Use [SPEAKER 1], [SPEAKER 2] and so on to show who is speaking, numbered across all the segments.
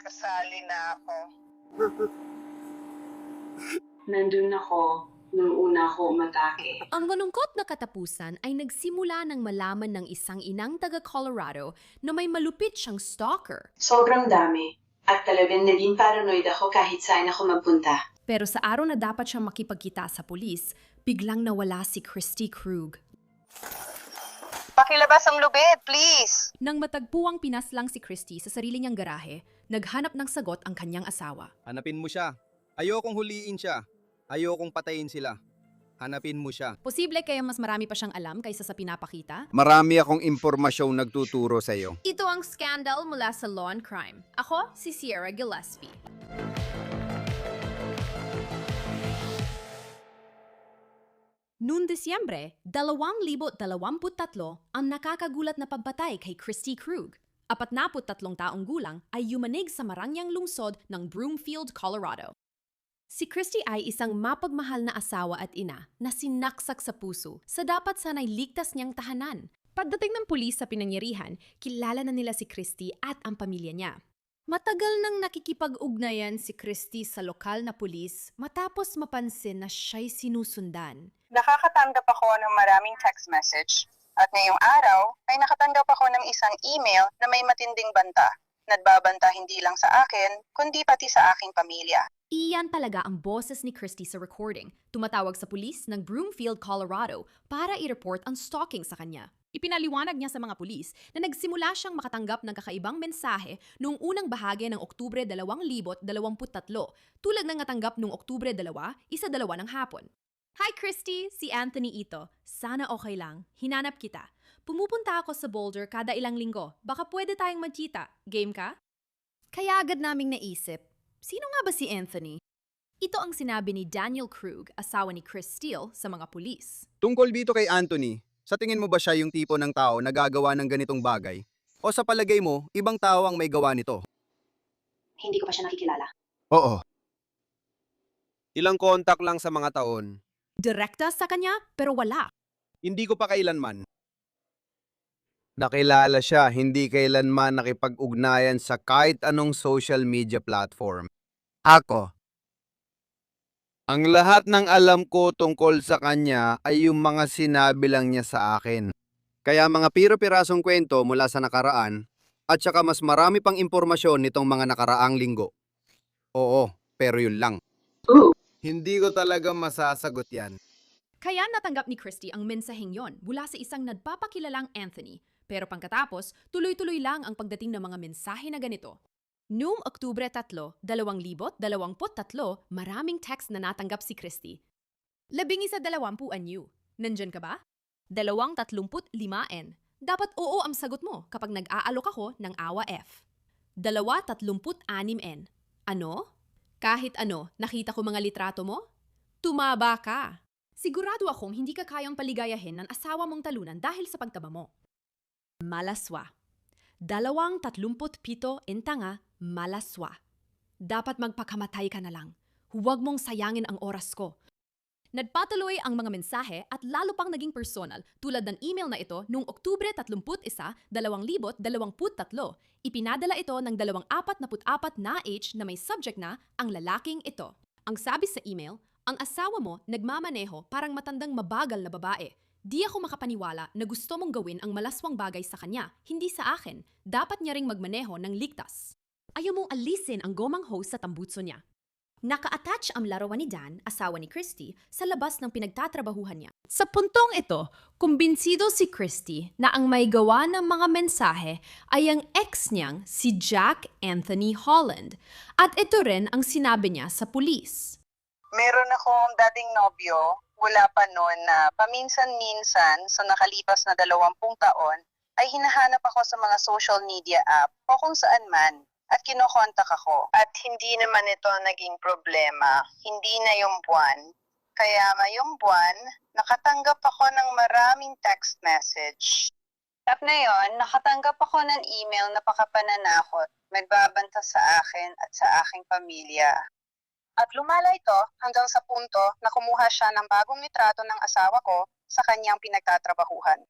[SPEAKER 1] Kasali na ako.
[SPEAKER 2] Nandun ako nung una ko umatake.
[SPEAKER 3] Ang malungkot na katapusan ay nagsimula nang malaman ng isang inang taga Colorado na may malupit siyang stalker.
[SPEAKER 2] Sobrang dami. At talagang naging paranoid ako kahit saan ako magpunta.
[SPEAKER 3] Pero sa araw na dapat siyang makipagkita sa pulis, biglang nawala si Christy Krug.
[SPEAKER 1] Pakilabas ang lubid, please!
[SPEAKER 3] Nang matagpuang pinaslang si Christy sa sarili niyang garahe, naghanap ng sagot ang kanyang asawa.
[SPEAKER 4] Hanapin mo siya. Ayokong huliin siya. Ayokong patayin sila. Hanapin mo siya.
[SPEAKER 3] Posible kaya mas marami pa siyang alam kaysa sa pinapakita?
[SPEAKER 4] Marami akong impormasyong nagtuturo sa iyo.
[SPEAKER 3] Ito ang scandal mula sa Law and Crime. Ako, si Sierra Gillespie. Noong Disyembre, 2023 ang nakakagulat na pagpatay kay Christy Krug. 43 taong gulang ay yumanig sa Marangyang lungsod ng Broomfield, Colorado. Si Christy ay isang mapagmahal na asawa at ina na sinaksak sa puso sa dapat sanay ligtas niyang tahanan. Pagdating ng pulis sa pinangyarihan, kilala na nila si Christy at ang pamilya niya. Matagal nang nakikipag-ugnayan si Christy sa lokal na pulis matapos mapansin na siya'y sinusundan.
[SPEAKER 1] Nakakatanggap ako ng maraming text message. At ngayong araw ay nakatanggap ako ng isang email na may matinding banta. Nagbabanta hindi lang sa akin, kundi pati sa aking pamilya.
[SPEAKER 3] Iyan talaga ang boses ni Christy sa recording. Tumatawag sa pulis ng Broomfield, Colorado para i-report ang stalking sa kanya. Ipinaliwanag niya sa mga pulis na nagsimula siyang makatanggap ng kakaibang mensahe noong unang bahagi ng Oktubre 2023 tulad ng natanggap noong Oktubre 2, 1:02 ng hapon. Hi Christy, si Anthony ito. Sana okay lang. Hinanap kita. Pumupunta ako sa Boulder kada ilang linggo. Baka pwede tayong magkita. Game ka? Kaya agad naming naisip, sino nga ba si Anthony? Ito ang sinabi ni Daniel Krug, asawa ni Chris Steele, sa mga pulis.
[SPEAKER 4] Tungkol dito kay Anthony, sa tingin mo ba siya yung tipo ng tao na gagawa ng ganitong bagay? O sa palagay mo, ibang tao ang may gawa nito?
[SPEAKER 2] Hindi ko pa siya nakikilala.
[SPEAKER 4] Oo. Ilang kontak lang sa mga taon.
[SPEAKER 3] Direkta sa kanya, pero wala.
[SPEAKER 4] Hindi ko pa kailanman. Nakilala siya, hindi kailanman nakipag-ugnayan sa kahit anong social media platform. Ako. Ang lahat ng alam ko tungkol sa kanya ay yung mga sinabi lang niya sa akin. Kaya mga piro-pirasong kwento mula sa nakaraan at saka mas marami pang impormasyon nitong mga nakaraang linggo. Oo, pero yun lang.
[SPEAKER 2] Ooh.
[SPEAKER 4] Hindi ko talaga masasagot yan.
[SPEAKER 3] Kaya natanggap ni Christy ang mensaheng yon mula sa isang nagpapakilalang Anthony. Pero pangkatapos, tuloy-tuloy lang ang pagdating ng mga mensahe na ganito. Noong Oktubre 3, 2023, maraming text na natanggap si Christy. 11:20 new. Nandyan ka ba? 2:35N. Dapat oo ang sagot mo kapag nag-aalok ako ng AWA F. 2:36N. Ano? Kahit ano, nakita ko mga litrato mo? Tumaba ka. Sigurado akong hindi ka kayang paligayahin ng asawa mong talunan dahil sa pagtaba mo. Malaswa. 2:37 entanga, malaswa. Dapat magpakamatay ka na lang. Huwag mong sayangin ang oras ko. Nagpatuloy ang mga mensahe at lalo pang naging personal tulad ng email na ito noong Oktubre 31, 2023. Ipinadala ito ng 24 na H na may subject na ang lalaking ito. Ang sabi sa email, ang asawa mo nagmamaneho parang matandang mabagal na babae. Di ako makapaniwala na gusto mong gawin ang malaswang bagay sa kanya, hindi sa akin. Dapat niya ring magmaneho ng ligtas. Ayaw mong alisin ang gomang hose sa tambutso niya. Naka-attach ang larawan ni Dan, asawa ni Christy, sa labas ng pinagtatrabahuhan niya. Sa puntong ito, kumbinsido si Christy na ang may gawa ng mga mensahe ay ang ex niyang si Jack Anthony Holland. At ito rin ang sinabi niya sa pulis.
[SPEAKER 1] Meron akong dating nobyo, wala pa noon na paminsan-minsan sa nakalipas na 20 taon ay hinahanap ako sa mga social media app o kung saan man. At kinokontak ako. At hindi naman ito naging problema. Hindi na yung buwan. Kaya ngayong buwan, nakatanggap ako ng maraming text message. At ngayon, nakatanggap ako ng email na pakapananakot, nagbabanta sa akin at sa aking pamilya. At lumala ito hanggang sa punto na kumuha siya ng bagong litrato ng asawa ko sa kanyang pinagtatrabahuhan.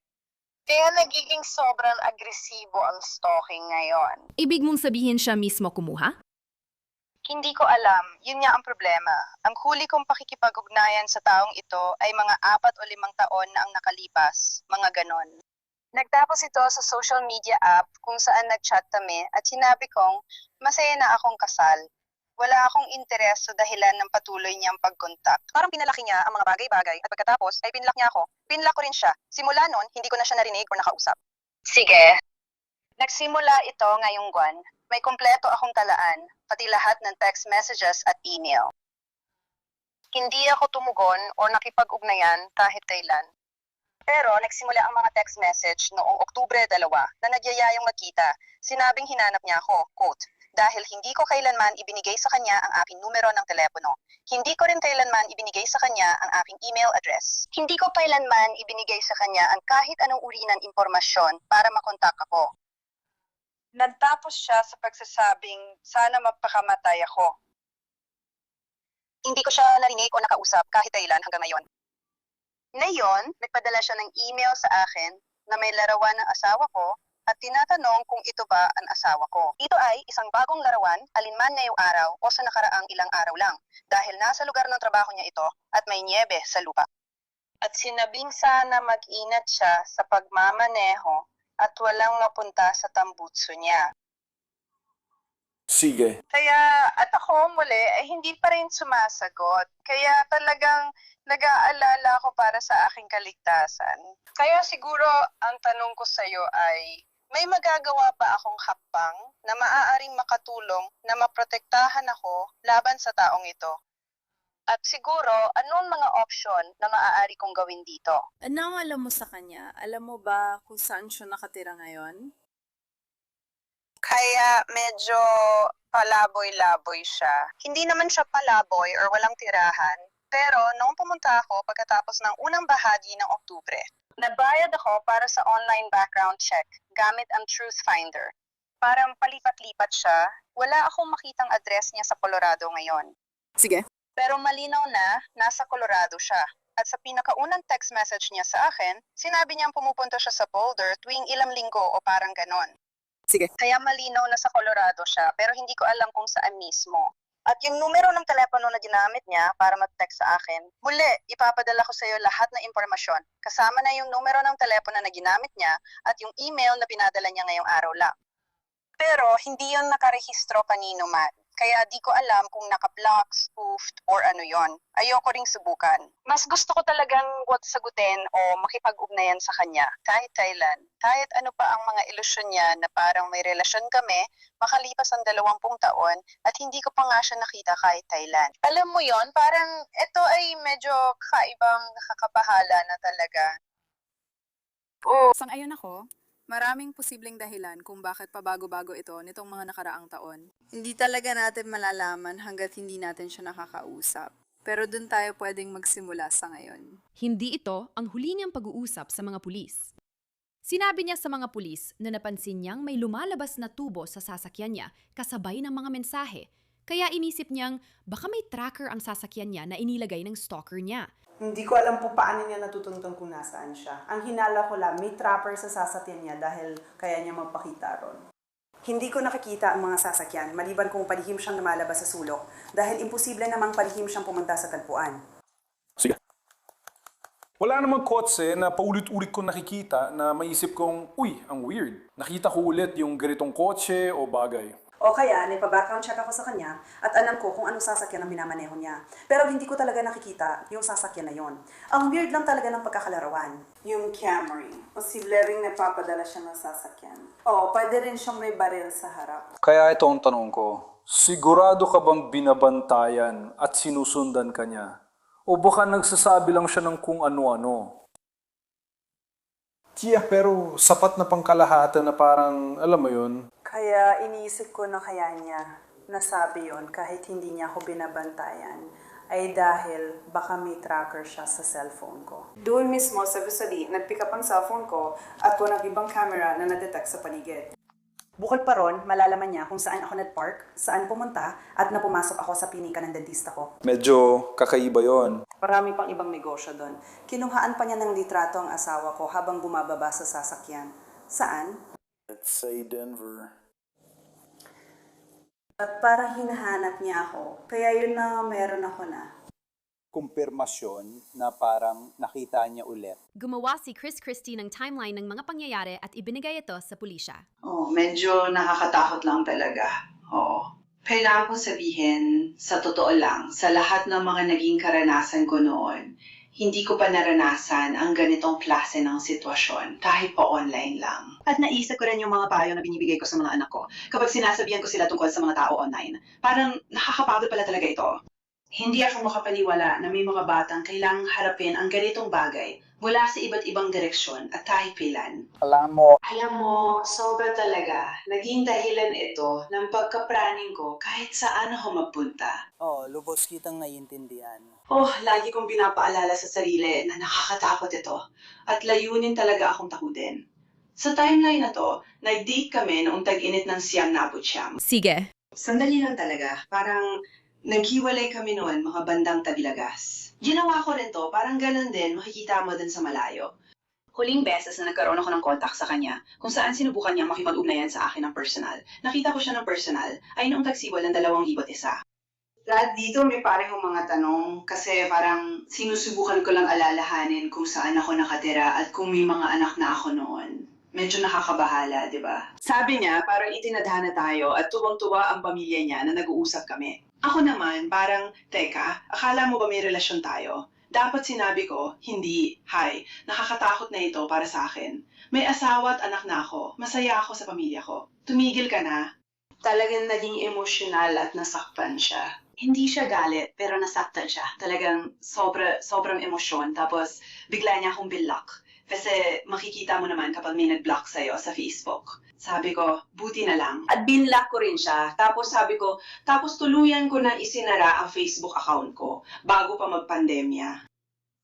[SPEAKER 1] Kaya nagiging sobrang agresibo ang stalking ngayon.
[SPEAKER 3] Ibig mong sabihin siya mismo kumuha?
[SPEAKER 1] Hindi ko alam. Yun nga ang problema. Ang huli kong pakikipag-ugnayan sa taong ito ay mga 4 o 5 taon na ang nakalipas. Mga ganon. Nagtapos ito sa social media app kung saan nag-chat kami at sinabi kong masaya na akong kasal. Wala akong interes sa dahilan ng patuloy niyang pag-contact. Parang pinalaki niya ang mga bagay-bagay at pagkatapos ay pinlock niya ako. Pinlock ko rin siya. Simula noon, hindi ko na siya narinig o nakausap. Sige. Nagsimula ito ngayong buwan. May kumpleto akong talaan, pati lahat ng text messages at email. Hindi ako tumugon o nakipag-ugnayan kahit kailan. Pero nagsimula ang mga text message noong Oktubre 2 na nagyayayong magkita. Sinabing hinanap niya ako, quote, dahil hindi ko kailanman ibinigay sa kanya ang aking numero ng telepono. Hindi ko rin kailanman ibinigay sa kanya ang aking email address. Hindi ko kailanman ibinigay sa kanya ang kahit anong uri ng impormasyon para makontak ako. Nagtapos siya sa pagsasabing sana magpakamatay ako. Hindi ko siya narinig o nakausap kahit kailan hanggang ngayon. Ngayon, nagpadala siya ng email sa akin na may larawan ng asawa ko at tinatanong kung ito ba ang asawa ko. Ito ay isang bagong larawan alinman ngayong araw o sa nakaraang ilang araw lang dahil nasa lugar ng trabaho niya ito at may niebe sa lupa. At sinabing sana mag-ingat siya sa pagmamaneho at walang mapunta sa tambutso niya.
[SPEAKER 5] Sige.
[SPEAKER 1] Kaya, at ako muli, ay hindi pa rin sumasagot. Kaya talagang nag-aalala ako para sa aking kaligtasan. Kaya siguro, ang tanong ko sa iyo ay, may magagawa ba akong hakbang na maaaring makatulong na maprotektahan ako laban sa taong ito? At siguro, anong mga opsyon na maaari kong gawin dito?
[SPEAKER 6] Anong alam mo sa kanya? Alam mo ba kung saan siya nakatira ngayon?
[SPEAKER 1] Kaya medyo palaboy-laboy siya. Hindi naman siya palaboy or walang tirahan. Pero noong pumunta ako pagkatapos ng unang bahagi ng Oktubre, nabayad ako para sa online background check gamit ang Truth Finder. Parang palipat-lipat siya, wala akong makitang address niya sa Colorado ngayon.
[SPEAKER 6] Sige.
[SPEAKER 1] Pero malinaw na nasa Colorado siya. At sa pinakaunang text message niya sa akin, sinabi niyang pumupunta siya sa Boulder tuwing ilang linggo o parang ganon.
[SPEAKER 6] Sige.
[SPEAKER 1] Kaya malinaw na sa Colorado siya, pero hindi ko alam kung saan mismo. At yung numero ng telepono na ginamit niya para mag-text sa akin, muli, ipapadala ko sa iyo lahat ng impormasyon. Kasama na yung numero ng telepono na ginamit niya at yung email na pinadala niya ngayong araw lang. Pero hindi yon nakarehistro kanino man. Kaya di ko alam kung naka-block, spoofed, or ano yon. Ayoko ring subukan. Mas gusto ko talagang wag sagutin o makipag-ugnayan sa kanya kahit kailan. Kahit ano pa ang mga ilusyon niya na parang may relasyon kami, makalipas ang 20 taon at hindi ko pa nga siya nakita kahit kailan. Alam mo yon, parang ito ay medyo kaibang nakakabahala na talaga.
[SPEAKER 6] Sang-ayon ako. Maraming posibleng dahilan kung bakit pabago-bago ito nitong mga nakaraang taon. Hindi talaga natin malalaman hanggat hindi natin siya nakakausap. Pero dun tayo pwedeng magsimula sa ngayon.
[SPEAKER 3] Hindi ito ang huli niyang pag-uusap sa mga pulis. Sinabi niya sa mga pulis na napansin niyang may lumalabas na tubo sa sasakyan niya kasabay ng mga mensahe. Kaya inisip niyang baka may tracker ang sasakyan niya na inilagay ng stalker niya.
[SPEAKER 7] Hindi ko alam po paano niya natutuntun kung nasaan siya. Ang hinala ko lang, may trapper sa sasakyan niya dahil kaya niya magpakita ron. Hindi ko nakikita ang mga sasakyan, maliban kung palihim siyang lumalabas sa sulok dahil imposible namang palihim siyang pumunta sa tagpuan.
[SPEAKER 5] Sige. Wala namang kotse na paulit-ulit ko nakikita na maisip kong, uy, ang weird. Nakita ko ulit yung ganitong kotse o bagay.
[SPEAKER 7] O kaya, naipa-background check ako sa kanya at alam ko kung anong sasakyan ang minamaneho niya. Pero hindi ko talaga nakikita yung sasakyan na yon. Ang weird lang talaga ng pagkakalarawan. Yung Camry. Posible ring napapadala siya ng sasakyan. O, pwede rin siyang may baril sa harap.
[SPEAKER 5] Kaya ito ang tanong ko, sigurado ka bang binabantayan at sinusundan ka niya? O baka nagsasabi lang siya ng kung ano-ano? Tiyak, pero sapat na pangkalahatan na parang, alam mo yun,
[SPEAKER 7] Kaya iniisip ko na kaya niya nasabi yon kahit hindi niya ako binabantayan ay dahil baka may tracker siya sa cellphone ko. Doon mismo sa Busali, nag-pick up ang cellphone ko at walang ibang camera na nadetect sa paligid. Bukod pa ron, malalaman niya kung saan ako nag-park, saan pumunta, at na pumasok ako sa pinika ng dentista ko.
[SPEAKER 5] medyo kakaiba yon.
[SPEAKER 7] Marami pang ibang negosyo doon. Kinuhaan pa niya ng litrato ang asawa ko habang bumababa sa sasakyan. Saan?
[SPEAKER 5] Let's say Denver.
[SPEAKER 7] At parang hinahanap niya ako. Kaya yun na meron ako na.
[SPEAKER 8] Kumpirmasyon na parang nakita niya ulit.
[SPEAKER 3] Gumawa si Chris Christie ng timeline ng mga pangyayari at ibinigay ito sa pulisya.
[SPEAKER 2] Oh, medyo nakakatakot lang talaga. Oo. Kailangan ko sabihin, sa totoo lang, sa lahat ng mga naging karanasan ko noon, hindi ko pa naranasan ang ganitong klase ng sitwasyon, kahit pa online lang. At naisip ko rin yung mga payo na binibigay ko sa mga anak ko kapag sinasabihan ko sila tungkol sa mga tao online. Parang nakakapagod pala talaga ito. Hindi ako makapaniwala na may mga batang kailangang harapin ang ganitong bagay mula sa iba't ibang direksyon at kahit kailan.
[SPEAKER 8] Alam mo,
[SPEAKER 2] Sobra talaga. Naging dahilan ito ng pagkapraning ko kahit saan ako magpunta.
[SPEAKER 8] lubos kitang naiintindihan.
[SPEAKER 2] Lagi kong pinapaalala sa sarili na nakakatakot ito at layunin talaga akong takutin. Sa timeline na to, nag-date kami noong tag-init ng Siyam.
[SPEAKER 3] Sige.
[SPEAKER 2] Sandali lang talaga. Parang naghiwalay kami noon mga bandang Tabilagas. Ginawa ko rin to, parang ganun din, makikita mo din sa malayo. Huling beses na nagkaroon ako ng contact sa kanya, kung saan sinubukan niya makipag-ugnayan sa akin ng personal. Nakita ko siya ng personal, ay noong tagsiwal ng 2001. Lahat dito may parehong mga tanong, kasi parang sinusubukan ko lang alalahanin kung saan ako nakatira at kung may mga anak na ako noon. Medyo nakakabahala, di ba? Sabi niya, parang itinadhana tayo at tuwang-tuwa ang pamilya niya na nag-uusap kami. Ako naman, parang, teka, akala mo ba may relasyon tayo? Dapat sinabi ko, hindi, hi, nakakatakot na ito para sa akin. May asawa at anak na ako, masaya ako sa pamilya ko. Tumigil ka na. Talagang naging emosyonal at nasaktan siya. Hindi siya galit, pero nasaktan siya. Talagang sobrang emosyon, tapos bigla niya akong binlock. Kasi makikita mo naman kapag may nag-block sa'yo sa Facebook. Sabi ko, buti na lang. At binlock ko rin siya. Tapos sabi ko, tapos tuluyan ko na isinara ang Facebook account ko bago pa magpandemya.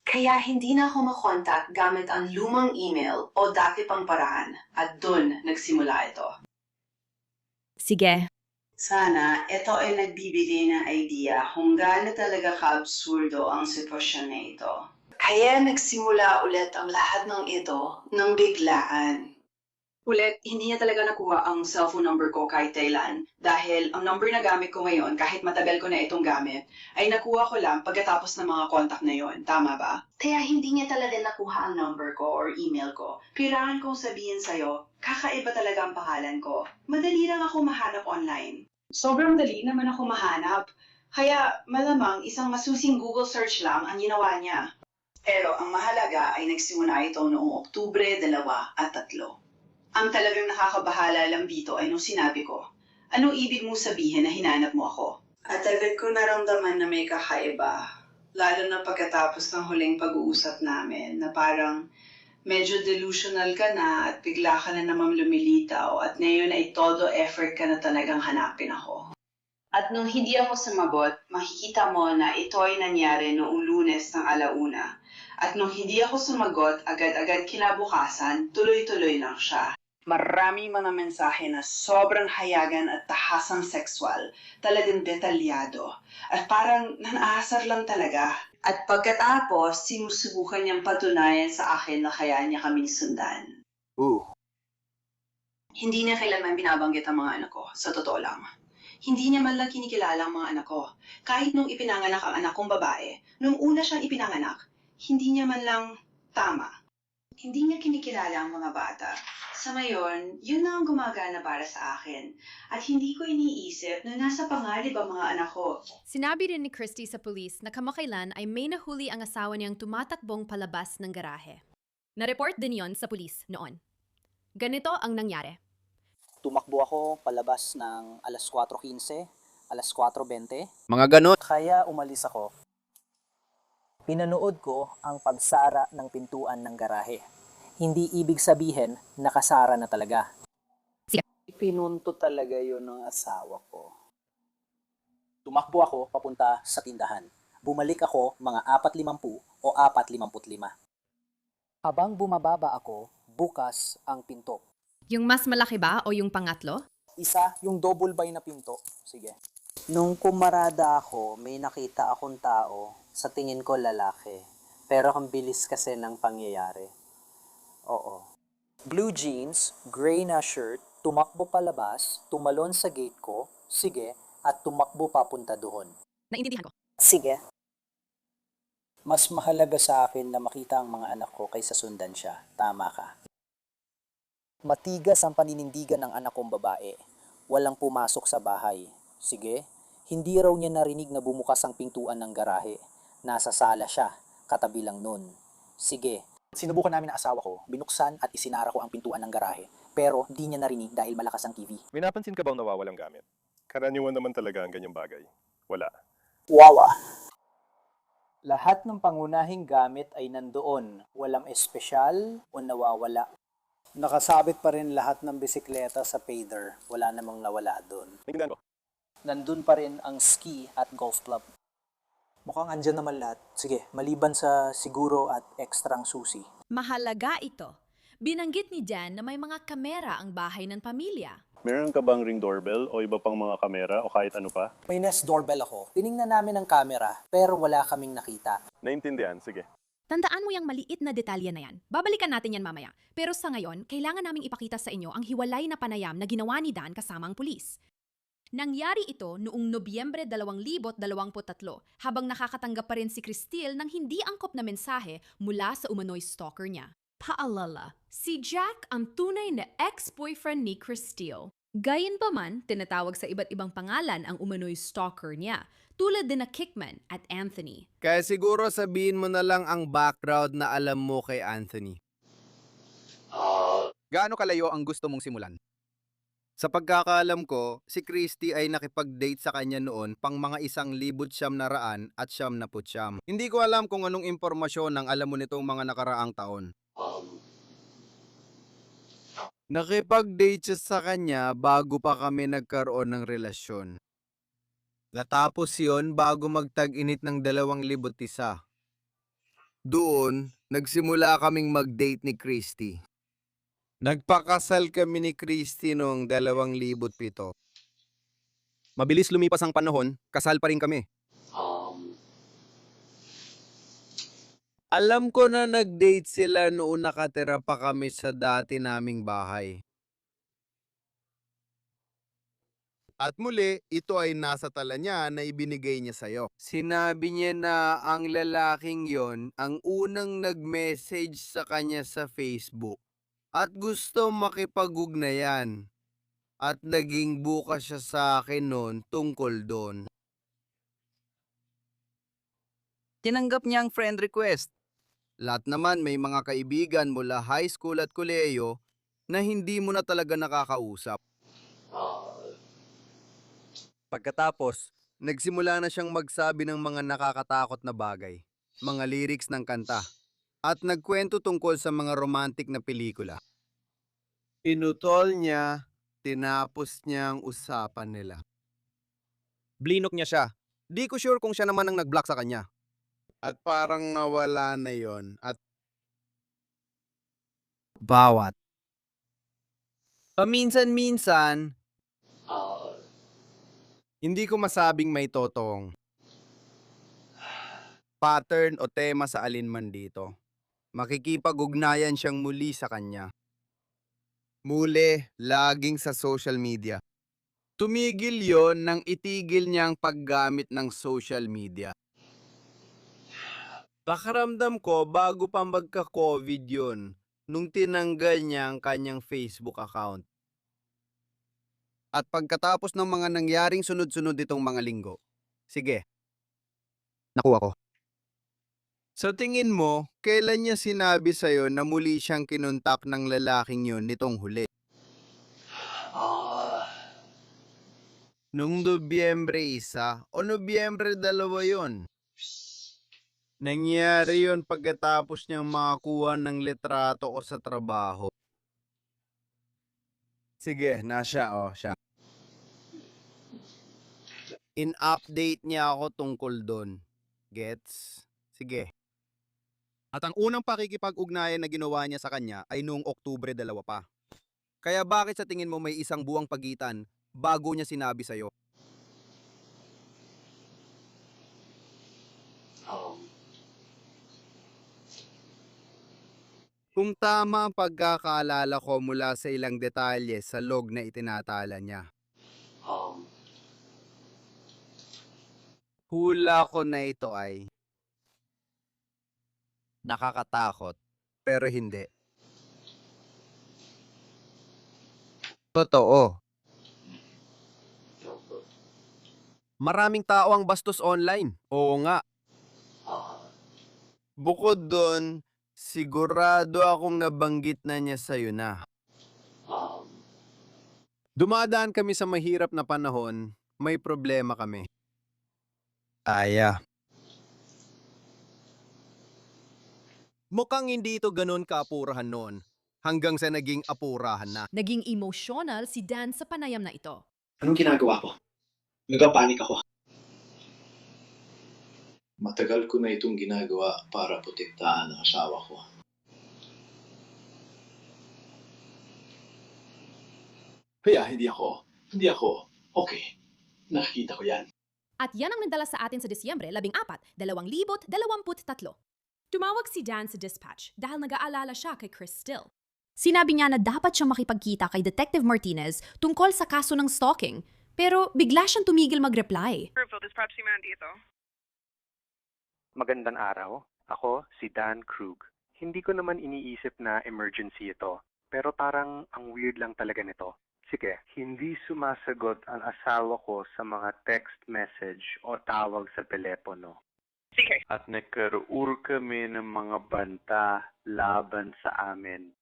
[SPEAKER 2] Kaya hindi na ako makontak gamit ang lumang email o dati pang paraan. At dun nagsimula ito.
[SPEAKER 3] Sige.
[SPEAKER 2] Sana ito ay nagbibigay ng idea kung gaano talaga ka-absurdo ang sitwasyon na ito. Kaya nagsimula ulit ang lahat ng ito ng biglaan. Ulit, hindi niya talaga nakuha ang cellphone number ko kahit kailan dahil ang number na gamit ko ngayon, kahit matagal ko na itong gamit, ay nakuha ko lang pagkatapos ng mga contact na yon. Tama ba? Kaya hindi niya talaga nakuha ang number ko or email ko. Kailangan kong sabihin sa'yo, kakaiba talaga ang pangalan ko. Madali lang ako mahanap online. Sobrang dali naman ako mahanap. Kaya malamang isang masusing Google search lang ang ginawa niya. Pero ang mahalaga ay nagsimula ito noong Oktubre 2003. Ang talagang nakakabahala lang dito ay nung sinabi ko, anong ibig mo sabihin na hinanap mo ako? At agad ko naramdaman na may kakaiba. Lalo na pagkatapos ng huling pag-uusap namin na parang medyo delusional ka na at bigla ka na naman lumilitaw at ngayon ay todo effort ka na talagang hanapin ako. At nung hindi ako sumagot, makikita mo na ito ay nangyari noong Lunes ng 1:00. At nung hindi ako sumagot, agad-agad kinabukasan, tuloy-tuloy lang siya. Maraming mga mensahe na sobrang hayagan at tahasang sexual, talagang detalyado, at parang nanaasar lang talaga. At pagkatapos, sinusubukan niyang patunayan sa akin na kaya niya kami sundan. Hindi niya kailanman binabanggit ang mga anak ko, sa totoo lang. Hindi niya man lang kinikilala ang mga anak ko. Kahit nung ipinanganak ang anak kong babae, nung una siyang ipinanganak, hindi niya man lang tama. Hindi niya kinikilala ang mga bata. Sa ngayon, yun na ang gumagana para sa akin. At hindi ko iniisip na nasa pangalib ang mga anak ko.
[SPEAKER 3] Sinabi rin ni Christie sa pulis na kamakailan ay may nahuli ang asawa niyang tumatakbong palabas ng garahe. Na-report din yon sa pulis noon. Ganito ang nangyari.
[SPEAKER 9] Tumakbo ako palabas ng alas 4:15, alas 4:20.
[SPEAKER 4] Mga ganon.
[SPEAKER 9] Kaya umalis ako. Pinanood ko ang pagsara ng pintuan ng garahe. Hindi ibig sabihin nakasara na talaga.
[SPEAKER 8] Pinunto talaga yun ng asawa ko.
[SPEAKER 9] Tumakbo ako papunta sa tindahan. Bumalik ako mga 4:50 o 4:55. Habang bumababa ako, bukas ang pinto.
[SPEAKER 3] Yung mas malaki ba o yung pangatlo?
[SPEAKER 9] Isa, yung double by na pinto. Sige.
[SPEAKER 10] Nung kumarada ako, may nakita akong tao, sa tingin ko lalaki. Pero ang bilis kasi ng pangyayari. Oo.
[SPEAKER 9] Blue jeans, gray na shirt, tumakbo palabas, tumalon sa gate ko, sige, at tumakbo papunta doon.
[SPEAKER 3] Naintindihan ko.
[SPEAKER 7] Sige.
[SPEAKER 9] Mas mahalaga sa akin na makita ang mga anak ko kaysa sundan siya. Tama ka. Matigas ang paninindigan ng anak kong babae. Walang pumasok sa bahay. Sige, hindi raw niya narinig na bumukas ang pintuan ng garahe. Nasa sala siya, katabi lang nun. Sige, sinubukan namin ang asawa ko, binuksan at isinara ko ang pintuan ng garahe. Pero di niya narinig dahil malakas ang TV.
[SPEAKER 11] May napansin ka bang nawawalang gamit? Karaniwan naman talaga ang ganyang bagay. Wala.
[SPEAKER 9] Wawa. Lahat ng pangunahing gamit ay nandoon. Walang espesyal o nawawala. Nakasabit pa rin lahat ng bisikleta sa payder. Wala namang nawala doon.
[SPEAKER 11] Tingnan ko.
[SPEAKER 9] Nandun pa rin ang ski at golf club. Mukhang andyan naman lahat. Sige, maliban sa siguro at ekstrang susi.
[SPEAKER 3] Mahalaga ito. Binanggit ni Jan na may mga kamera ang bahay ng pamilya.
[SPEAKER 11] Meron ka bang ring doorbell o iba pang mga kamera o kahit ano pa?
[SPEAKER 9] May Nest doorbell ako. Tiningnan namin ang camera pero wala kaming nakita.
[SPEAKER 11] Naintindihan, sige.
[SPEAKER 3] Tandaan mo yung maliit na detalye na yan. Babalikan natin yan mamaya. Pero sa ngayon, kailangan naming ipakita sa inyo ang hiwalay na panayam na ginawa ni Dan kasama ang pulis. Nangyari ito noong Nobyembre 2023 habang nakakatanggap pa rin si Cristil ng hindi angkop na mensahe mula sa umano'y stalker niya. Paalala, si Jack ang tunay na ex-boyfriend ni Cristil. Gayunpaman, tinatawag sa iba't ibang pangalan ang umano'y stalker niya, tulad din na Kickman at Anthony.
[SPEAKER 4] Kaya siguro sabihin mo na lang ang background na alam mo kay Anthony. Gaano kalayo ang gusto mong simulan? Sa pagkakaalam ko, si Christy ay nakipag-date sa kanya noon pang mga 1,900 at 99. Hindi ko alam kung anong impormasyon ang alam mo nitong mga nakaraang taon. Nakipag-date siya sa kanya bago pa kami nagkaroon ng relasyon. Natapos yon bago magtag-init ng 2001. Doon, nagsimula kaming mag-date ni Christy. Nagpakasal kami ni Christy noong 2007. Mabilis lumipas ang panahon, kasal pa rin kami. Alam ko na nag-date sila noon nakatira pa kami sa dati naming bahay. At muli, ito ay nasa tala niya na ibinigay niya sa'yo. Sinabi niya na ang lalaking yon ang unang nag-message sa kanya sa Facebook at gusto makipag-ugnayan. At naging bukas siya sa akin noon tungkol doon. Tinanggap niya ang friend request. Lahat naman may mga kaibigan mula high school at kolehiyo na hindi mo na talaga nakakausap. Pagkatapos, nagsimula na siyang magsabi ng mga nakakatakot na bagay, mga lyrics ng kanta, at nagkwento tungkol sa mga romantic na pelikula. Inutol niya, tinapos niya ang usapan nila. Blinok niya siya. Di ko sure kung siya naman ang nag-block sa kanya. At parang nawala na yon at bawat. Paminsan-minsan, hindi ko masabing may totoong pattern o tema sa alinman dito. Makikipag-ugnayan siyang muli sa kanya. Muli, laging sa social media. Tumigil yon nang itigil niya ang paggamit ng social media. Pakaramdam ko bago pa magka-COVID yun, nung tinanggal niya ang kanyang Facebook account. At pagkatapos ng mga nangyaring sunod-sunod itong mga linggo, sige, nakuha ko. Sa tingin mo, kailan niya sinabi sa'yo na muli siyang kinontak ng lalaking yun nitong huli? Nung Nobyembre 1 o Nobyembre 2 yun. Nangyari yun pagkatapos niyang makakuha ng litrato ko sa trabaho. Sige, siya. In-update niya ako tungkol doon. Gets? Sige. At ang unang pakikipag-ugnayan na ginawa niya sa kanya ay noong Oktubre 2 pa. Kaya bakit sa tingin mo may isang buwang pagitan bago niya sinabi sa'yo? Kung tama ang pagkakaalala ko mula sa ilang detalye sa log na itinatala niya. Hula ko na ito ay nakakatakot, pero hindi. Totoo. Maraming tao ang bastos online. Oo nga. Bukod doon, sigurado akong nabanggit na niya sa'yo na. Dumadaan kami sa mahirap na panahon, may problema kami. Aya. Mukhang hindi ito ganun kaapurahan noon, hanggang sa naging apurahan na.
[SPEAKER 3] Naging emotional si Dan sa panayam na ito.
[SPEAKER 12] Anong ginagawa ko? Nagpapanik ako. Matagal ko na itong ginagawa para protektahan ang asawa ko. Kaya hindi ako, okay. Nakikita ko yan.
[SPEAKER 3] At yan ang nagdala sa atin sa Disyembre 14, 2023. Tumawag si Dan sa dispatch dahil nag-aalala siya kay Chris Still. Sinabi niya na dapat siyang makipagkita kay Detective Martinez tungkol sa kaso ng stalking, pero bigla siyang tumigil mag-reply.
[SPEAKER 6] Dispatch si Mandy ito.
[SPEAKER 13] Magandang araw. Ako si Dan Krug. Hindi ko naman iniisip na emergency ito, pero parang ang weird lang talaga nito. Sige, hindi sumasagot ang asawa ko sa mga text message o tawag sa telepono.
[SPEAKER 6] Sige.
[SPEAKER 13] At nagkaroon kami ng mga banta laban sa amin.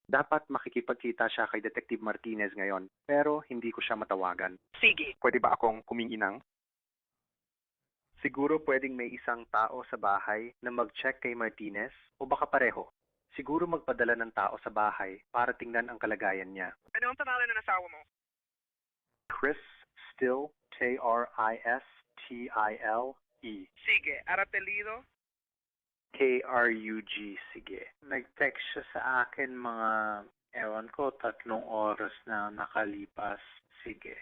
[SPEAKER 13] Dapat makikipagkita siya kay Detective Martinez ngayon, pero hindi ko siya matawagan.
[SPEAKER 6] Sige.
[SPEAKER 13] Pwede ba akong kuminginang? Siguro pwedeng may isang tao sa bahay na mag-check kay Martinez o baka pareho. Siguro magpadala ng tao sa bahay para tingnan ang kalagayan niya.
[SPEAKER 6] Ano ang pangalan ng asawa mo?
[SPEAKER 13] Chris Still, K-R-I-S-T-I-L-E.
[SPEAKER 6] Sige. Apelyido?
[SPEAKER 13] K-R-U-G, sige. Nag-text siya sa akin mga, ewan ko, 3 oras na nakalipas. Sige.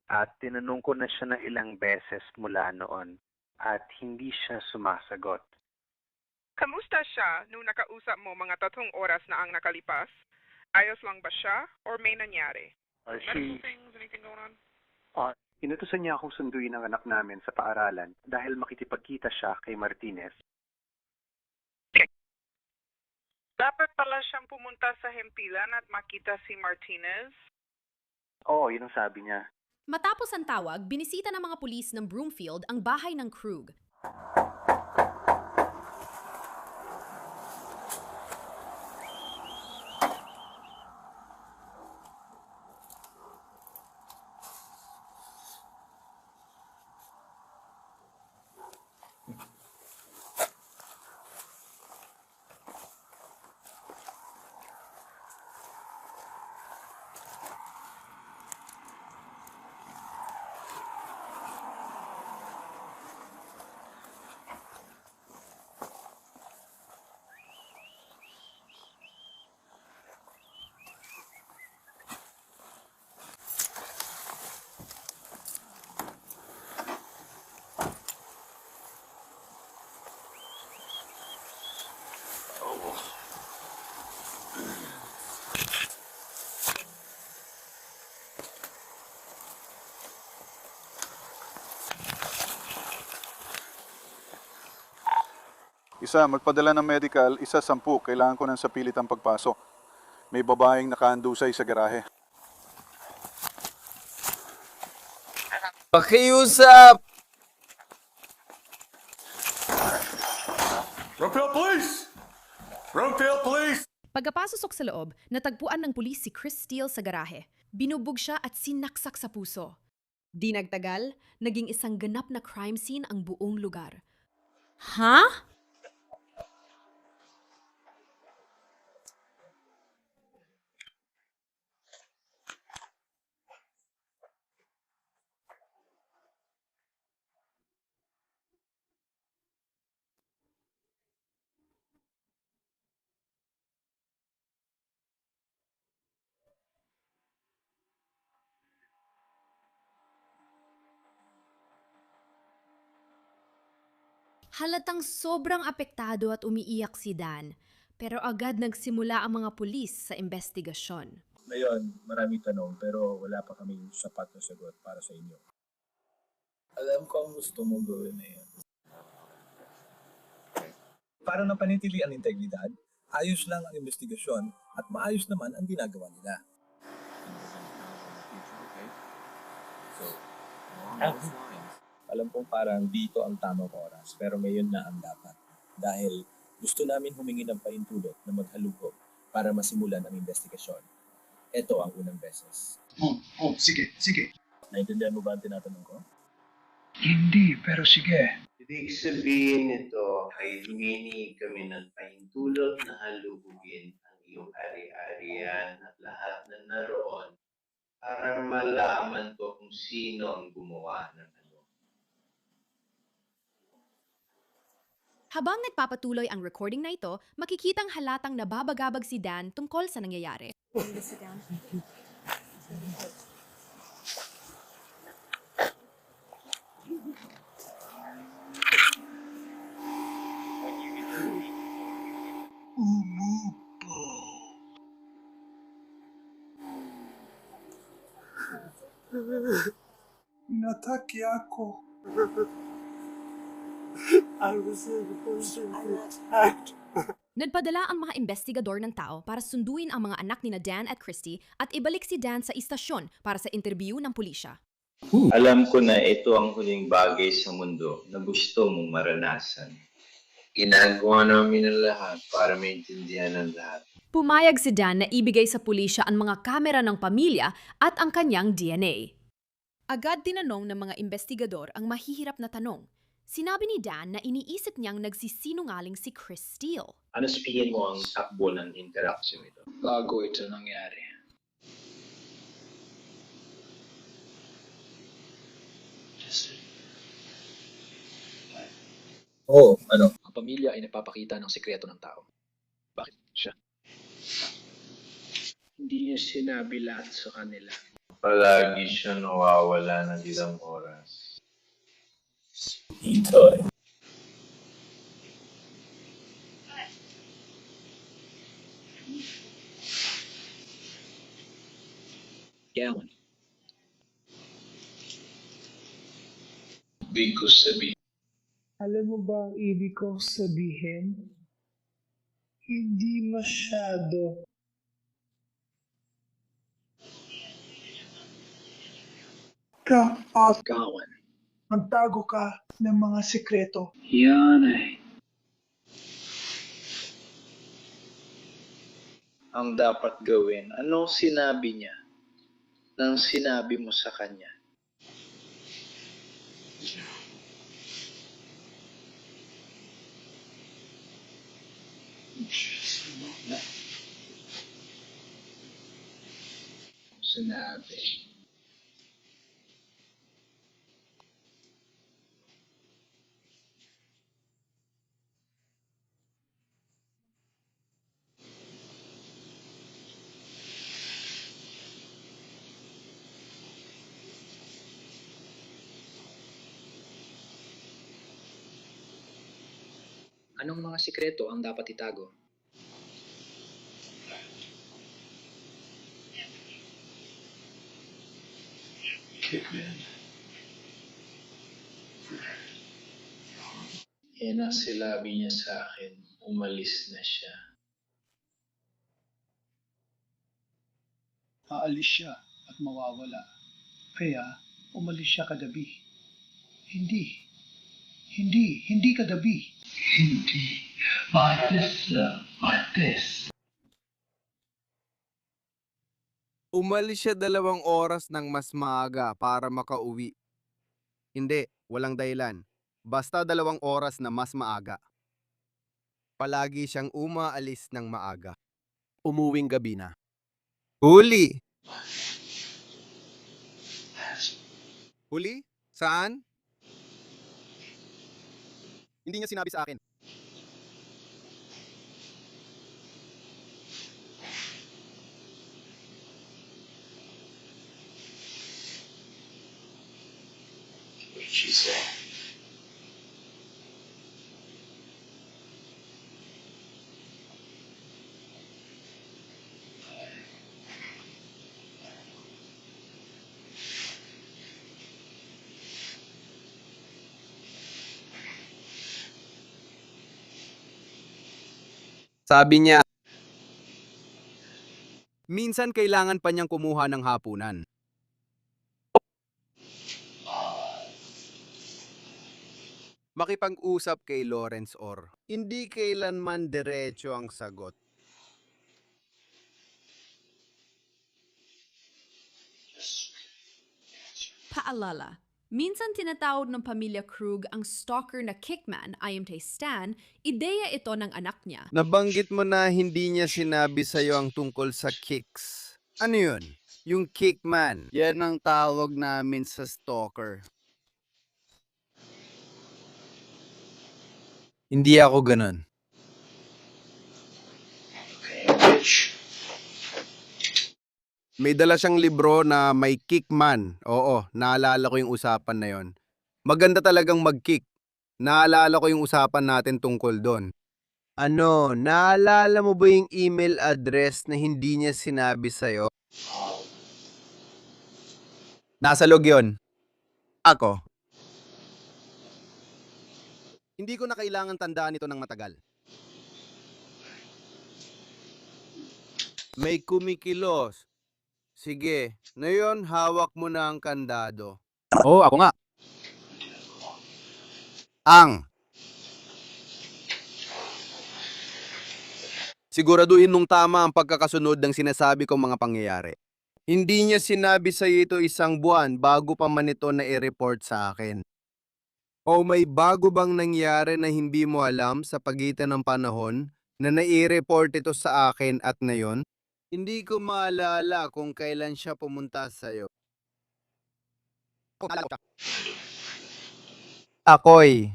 [SPEAKER 13] At tinanong ko na siya ng ilang beses mula noon at hindi siya sumasagot.
[SPEAKER 6] Kamusta siya nung nakausap mo mga 3 oras na ang nakalipas? Ayos lang ba siya or may nangyari? Anything going on?
[SPEAKER 13] Inutusan niya akong sunduin ang anak namin sa paaralan dahil makikipagkita siya kay Martinez.
[SPEAKER 6] Dapat pala siyang pumunta sa himpilan at makita si Martinez?
[SPEAKER 13] Oo, yun ang sabi niya.
[SPEAKER 3] Matapos ang tawag, binisita ng mga pulis ng Broomfield ang bahay ng Krug.
[SPEAKER 8] Isa, magpadala ng medical. Isa, 10. Kailangan ko ng sapilit ang pagpasok. May babaeng nakaandusay sa garahe.
[SPEAKER 4] Pakiusap!
[SPEAKER 5] Broomfield Police! Broomfield Police!
[SPEAKER 3] Pagkapasok sa loob, natagpuan ng pulis si Chris Steele sa garahe. Binubog siya at sinaksak sa puso. Di nagtagal, naging isang ganap na crime scene ang buong lugar. Ha? Halatang sobrang apektado at umiiyak si Dan, pero agad nagsimula ang mga pulis sa investigasyon.
[SPEAKER 12] Ngayon, maraming tanong pero wala pa kaming sapat na sagot para sa inyo. Alam ko ang gusto mo gawin na yun.
[SPEAKER 14] Para napanitili ang integridad, ayos lang ang investigasyon at maayos naman ang ginagawa nila. Alam kong parang dito ang tamang oras, pero ngayon na ang dapat. Dahil gusto namin humingi ng paintulot na maghalugog para masimulan ang investigasyon. Ito ang unang beses.
[SPEAKER 12] Sige.
[SPEAKER 14] Naintindihan mo ba ang tinatanong ko?
[SPEAKER 12] Hindi, pero sige.
[SPEAKER 15] Ibig sabihin nito ay humingi kami ng pahintulot na halugugin ang iyong ari-arian at lahat na naroon para malaman ko kung sino ang gumawa ng ano.
[SPEAKER 3] Habang nagpapatuloy ang recording na ito, makikitang halatang nababagabag si Dan tungkol sa nangyayari.
[SPEAKER 12] Inatake ako. I was supposed to act.
[SPEAKER 3] Nagpadala ang mga investigador ng tao para sunduin ang mga anak ni Dan at Christy at ibalik si Dan sa istasyon para sa interview ng pulisya.
[SPEAKER 15] Alam ko na ito ang huling bagay sa mundo na gusto mong maranasan. Ginagawa namin ang lahat para maintindihan ng lahat.
[SPEAKER 3] Pumayag si Dan na ibigay sa pulisya ang mga kamera ng pamilya at ang kanyang DNA. Agad tinanong ng mga investigador ang mahihirap na tanong. Sinabi ni Dan na iniisip niyang nagsisinungaling si Chris Steele.
[SPEAKER 15] Ano sabihin mo ang takbo ng interaction ito?
[SPEAKER 12] Bago ito nangyari.
[SPEAKER 14] Ano?
[SPEAKER 9] Ang pamilya ay nagpapakita ng sekreto ng tao.
[SPEAKER 15] Bakit siya?
[SPEAKER 12] Hindi niya sinabi lahat sa kanila.
[SPEAKER 15] Palagi siya nawawala ng ilang oras.
[SPEAKER 14] Ito eh.
[SPEAKER 9] Gallon.
[SPEAKER 12] Ibig ko sabihin. Alam mo ba ang ibig kong sabihin? Hindi masyado. Dapat
[SPEAKER 9] Gawan.
[SPEAKER 12] magtago ka ng mga sikreto. Yan eh.
[SPEAKER 15] Ang dapat gawin, anong sinabi niya nang sinabi mo sa kanya?
[SPEAKER 12] Sinabi.
[SPEAKER 9] Anong mga sikreto ang dapat itago?
[SPEAKER 15] Yan ang sinabi niya sa akin. Umalis na siya.
[SPEAKER 12] Aalis siya at mawawala. Kaya umalis siya kagabi. Hindi kagabi. Hindi. Martes.
[SPEAKER 4] Umalis siya 2 oras ng mas maaga para makauwi. Hindi, walang dahilan. Basta 2 oras na mas maaga. Palagi siyang umaalis ng maaga. Umuwing gabi na. Huli! Huli? Saan? Hindi niya sinabi sa akin.
[SPEAKER 15] What did she say?
[SPEAKER 4] Sabi niya, minsan kailangan pa niyang kumuha ng hapunan. Makipag-usap kay Lawrence Orr. Hindi kailanman diretso ang sagot.
[SPEAKER 3] Paalala, minsan tinatawag ng pamilya Krug ang stalker na kickman ayon kay Stan, ideya ito ng anak niya.
[SPEAKER 4] Nabanggit mo na hindi niya sinabi sa'yo ang tungkol sa kicks. Ano yun? Yung kickman. Yan ang tawag namin sa stalker. Hindi ako ganun. May dala siyang libro na may kickman. Oo, naalala ko yung usapan na yon. Maganda talagang mag-kick. Naalala ko yung usapan natin tungkol doon. Ano, naalala mo ba yung email address na hindi niya sinabi sa'yo? Nasa log yun. Ako. Hindi ko na kailangan tandaan ito ng matagal. May kumikilos. Sige, ngayon hawak mo na ang kandado. Oo, ako nga. Siguraduhin mong tama ang pagkakasunod ng sinasabi kong mga pangyayari. Hindi niya sinabi sa ito isang buwan bago pa man ito na i-report sa akin. O may bago bang nangyari na hindi mo alam sa pagitan ng panahon na nai-report ito sa akin at ngayon? Hindi ko maalala kung kailan siya pumunta sa'yo. Ako'y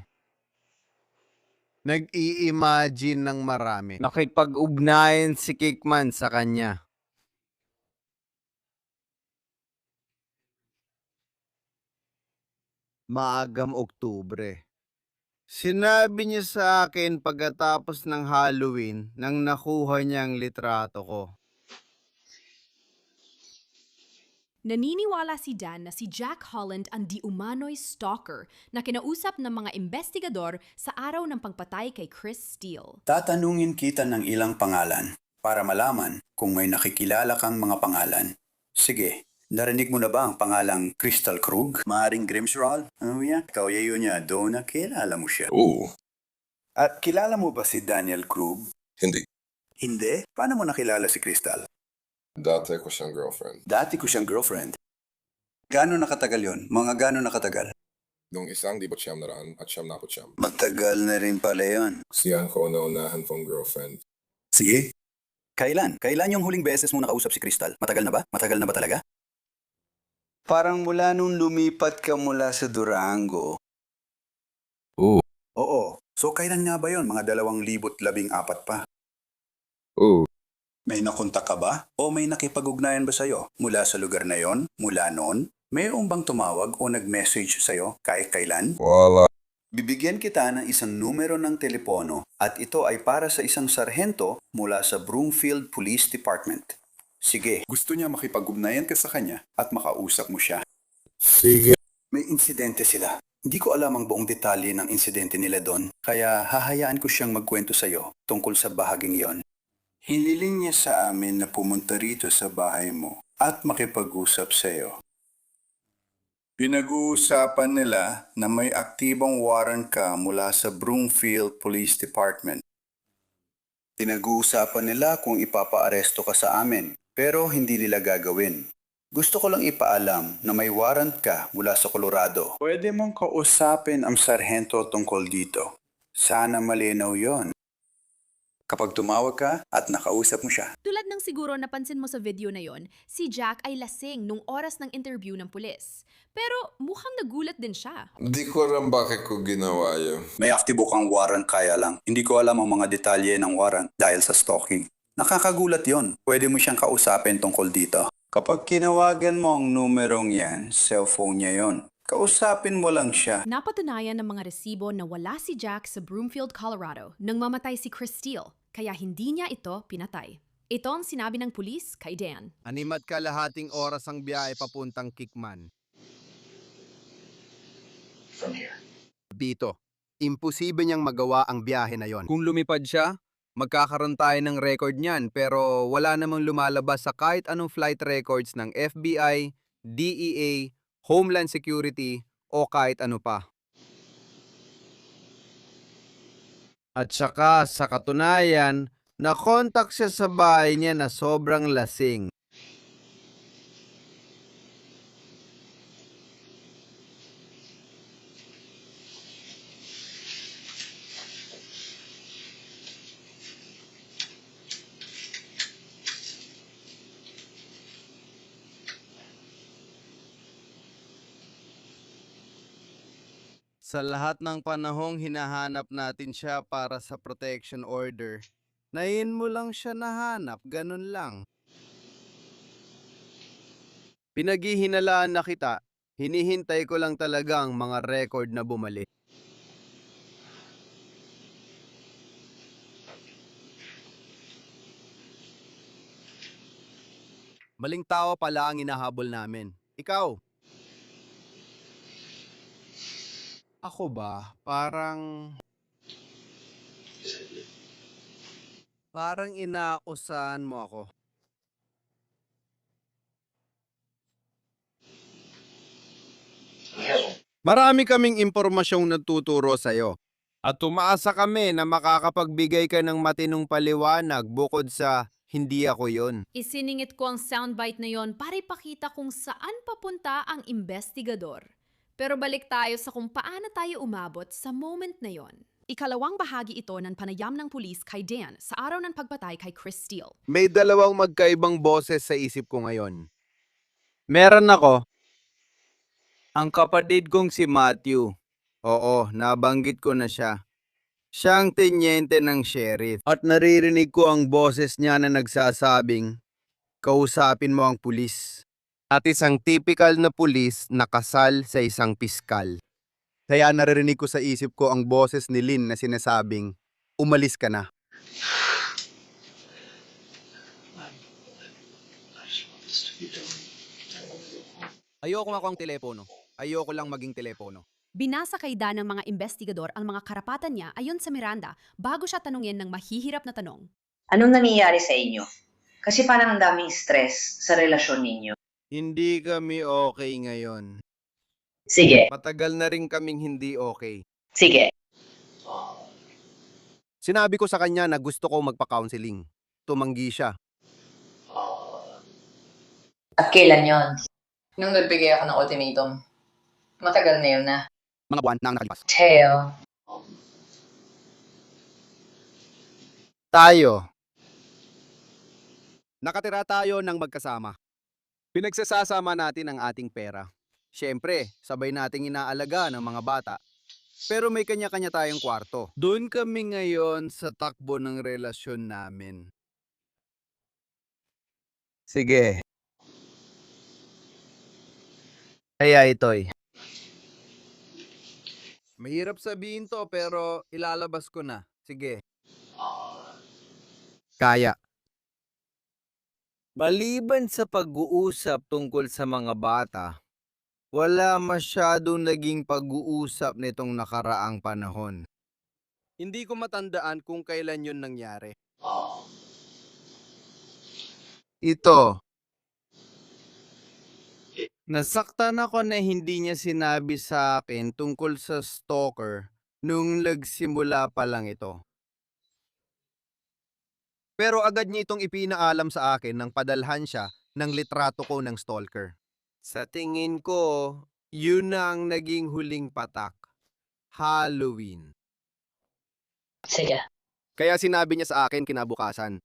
[SPEAKER 4] nag-i-imagine ng marami. Nakipag-ugnayan si Kickman sa kanya. Maagang Oktubre. Sinabi niya sa akin pagkatapos ng Halloween nang nakuha niya ang litrato ko.
[SPEAKER 3] Naniniwala si Dan na si Jack Holland ang di-umano'y stalker na kinausap ng mga investigador sa araw ng pagpatay kay Chris Steele.
[SPEAKER 16] Tatanungin kita ng ilang pangalan para malaman kung may nakikilala kang mga pangalan. Sige, narinig mo na ba ang pangalang Crystal Krug? Maaring Grimsrod? Oh yeah, ikaw yun niya doon na kilala mo siya.
[SPEAKER 17] Oo.
[SPEAKER 16] At kilala mo ba si Daniel Krug?
[SPEAKER 17] Hindi.
[SPEAKER 16] Hindi? Paano mo nakilala si Crystal?
[SPEAKER 17] Dati ko siyang girlfriend.
[SPEAKER 16] Dati ko siyang girlfriend. Gano'n nakatagal yon? Mga gano'n nakatagal?
[SPEAKER 17] Nung isang di ba siyam na raan at siyam na po siyam.
[SPEAKER 16] Matagal na rin pala yon.
[SPEAKER 17] Siya ko naunahan pong girlfriend.
[SPEAKER 16] Sige. Kailan? Kailan yung huling beses mo nakausap si Crystal? Matagal na ba? Matagal na ba talaga? Parang mula nung lumipat ka mula sa Durango.
[SPEAKER 17] Oo.
[SPEAKER 16] Oo. So kailan nga ba yon? Mga 2014 pa.
[SPEAKER 17] Oo.
[SPEAKER 16] May nakontak ka ba? O may nakipag-ugnayan ba sa'yo? Mula sa lugar na yon? Mula noon? Mayroon bang tumawag o nag-message sa'yo kahit kailan?
[SPEAKER 17] Wala.
[SPEAKER 16] Bibigyan kita ng isang numero ng telepono at ito ay para sa isang sarhento mula sa Broomfield Police Department. Sige, gusto niya makipag-ugnayan ka sa kanya at makausap mo siya.
[SPEAKER 17] Sige.
[SPEAKER 16] May insidente sila. Hindi ko alam ang buong detalye ng insidente nila doon, kaya hahayaan ko siyang magkwento sa'yo tungkol sa bahaging yon. Hiniling niya sa amin na pumunta rito sa bahay mo at makipag-usap sa iyo. Pinag-uusapan nila na may aktibong warrant ka mula sa Broomfield Police Department. Pinag-uusapan nila kung ipapaaresto ka sa amin, pero hindi nila gagawin. Gusto ko lang ipaalam na may warrant ka mula sa Colorado. Pwede mong kausapin ang sarhento tungkol dito. Sana malinaw yon. Kapag tumawag ka at nakausap mo siya.
[SPEAKER 3] Tulad ng siguro napansin mo sa video na yon, si Jack ay lasing nung oras ng interview ng pulis. Pero mukhang nagulat din siya.
[SPEAKER 17] Di ko alam bakit ko ginawa yun.
[SPEAKER 16] May aktibo kang warrant kaya lang. Hindi ko alam ang mga detalye ng warrant dahil sa stalking. Nakakagulat yon. Pwede mo siyang kausapin tungkol dito. Kapag kinawagan mo ang numerong yan, cellphone niya yon. Kausapin mo lang siya.
[SPEAKER 3] Napatunayan ng mga resibo na wala si Jack sa Broomfield, Colorado nang mamatay si Chris Steele, kaya hindi niya ito pinatay. Ito ang sinabi ng pulis kay Dan.
[SPEAKER 4] 6.5 oras ang biyahe papuntang Kickman.
[SPEAKER 17] From here.
[SPEAKER 4] Dito, imposible niyang magawa ang biyahe na yon. Kung lumipad siya, magkakaroon tayo ng record niyan pero wala namang lumalabas sa kahit anong flight records ng FBI, DEA, Homeland Security o kahit ano pa. At saka sa katunayan, nakontak siya sa bahay niya na sobrang lasing. Sa lahat ng panahong hinahanap natin siya para sa protection order, nahin mo lang siya nahanap, ganun lang. Pinaghihinalaan na kita, hinihintay ko lang talaga ang mga record na bumalik. Maling tao pala ang hinahabol namin. Ikaw? Ako ba? Parang inaakusahan mo ako. Marami kaming impormasyong nagtuturo sa'yo. At umaasa kami na makakapagbigay ka ng matinong paliwanag bukod sa hindi ako yon.
[SPEAKER 3] Isiningit ko ang soundbite na yon para ipakita kung saan papunta ang investigador. Pero balik tayo sa kung paano tayo umabot sa moment na yon. Ikalawang bahagi ito ng panayam ng pulis kay Dan sa araw ng pagpatay kay Chris Steele.
[SPEAKER 4] May dalawang magkaibang boses sa isip ko ngayon. Meron ako. Ang kapatid kong si Matthew. Oo, nabanggit ko na siya. Siya ang tenyente ng sheriff. At naririnig ko ang boses niya na nagsasabing, kausapin mo ang pulis. At isang typical na pulis na kasal sa isang piskal. Kaya naririnig ko sa isip ko ang boses ni Lynn na sinasabing, umalis ka na. Ayoko makuha ang telepono. Ayoko lang maging telepono.
[SPEAKER 3] Binasa kay Dan ng mga investigador ang mga karapatan niya ayon sa Miranda bago siya tanungin ng mahihirap na tanong.
[SPEAKER 18] Anong nangyayari sa inyo? Kasi parang ang daming stress sa relasyon ninyo.
[SPEAKER 4] Hindi kami okay ngayon.
[SPEAKER 18] Sige.
[SPEAKER 4] Matagal na rin kaming hindi okay.
[SPEAKER 18] Sige.
[SPEAKER 4] Sinabi ko sa kanya na gusto ko magpa-counseling. Tumanggi siya.
[SPEAKER 18] At kailan yon? Nung nagbigay ako ng ultimatum. Matagal na yun na.
[SPEAKER 4] Mga buwan na ang nakalipas.
[SPEAKER 18] Teo.
[SPEAKER 4] Tayo. Nakatira tayo ng magkasama. Pinagsasama natin ang ating pera. Siyempre, sabay nating inaalaga ng mga bata. Pero may kanya-kanya tayong kwarto. Doon kami ngayon sa takbo ng relasyon namin. Sige. Kaya ito'y. Mahirap sabihin to pero ilalabas ko na. Sige. Kaya. Maliban sa pag-uusap tungkol sa mga bata, wala masyadong naging pag-uusap nitong nakaraang panahon. Hindi ko matandaan kung kailan yun nangyari. Ito. Nasaktan ako na hindi niya sinabi sa akin tungkol sa stalker nung nagsimula pa lang ito. Pero agad niya itong ipinaalam sa akin nang padalhan siya ng litrato ko ng stalker. Sa tingin ko, yun na ang naging huling patak. Halloween.
[SPEAKER 18] Sige.
[SPEAKER 4] Kaya sinabi niya sa akin kinabukasan.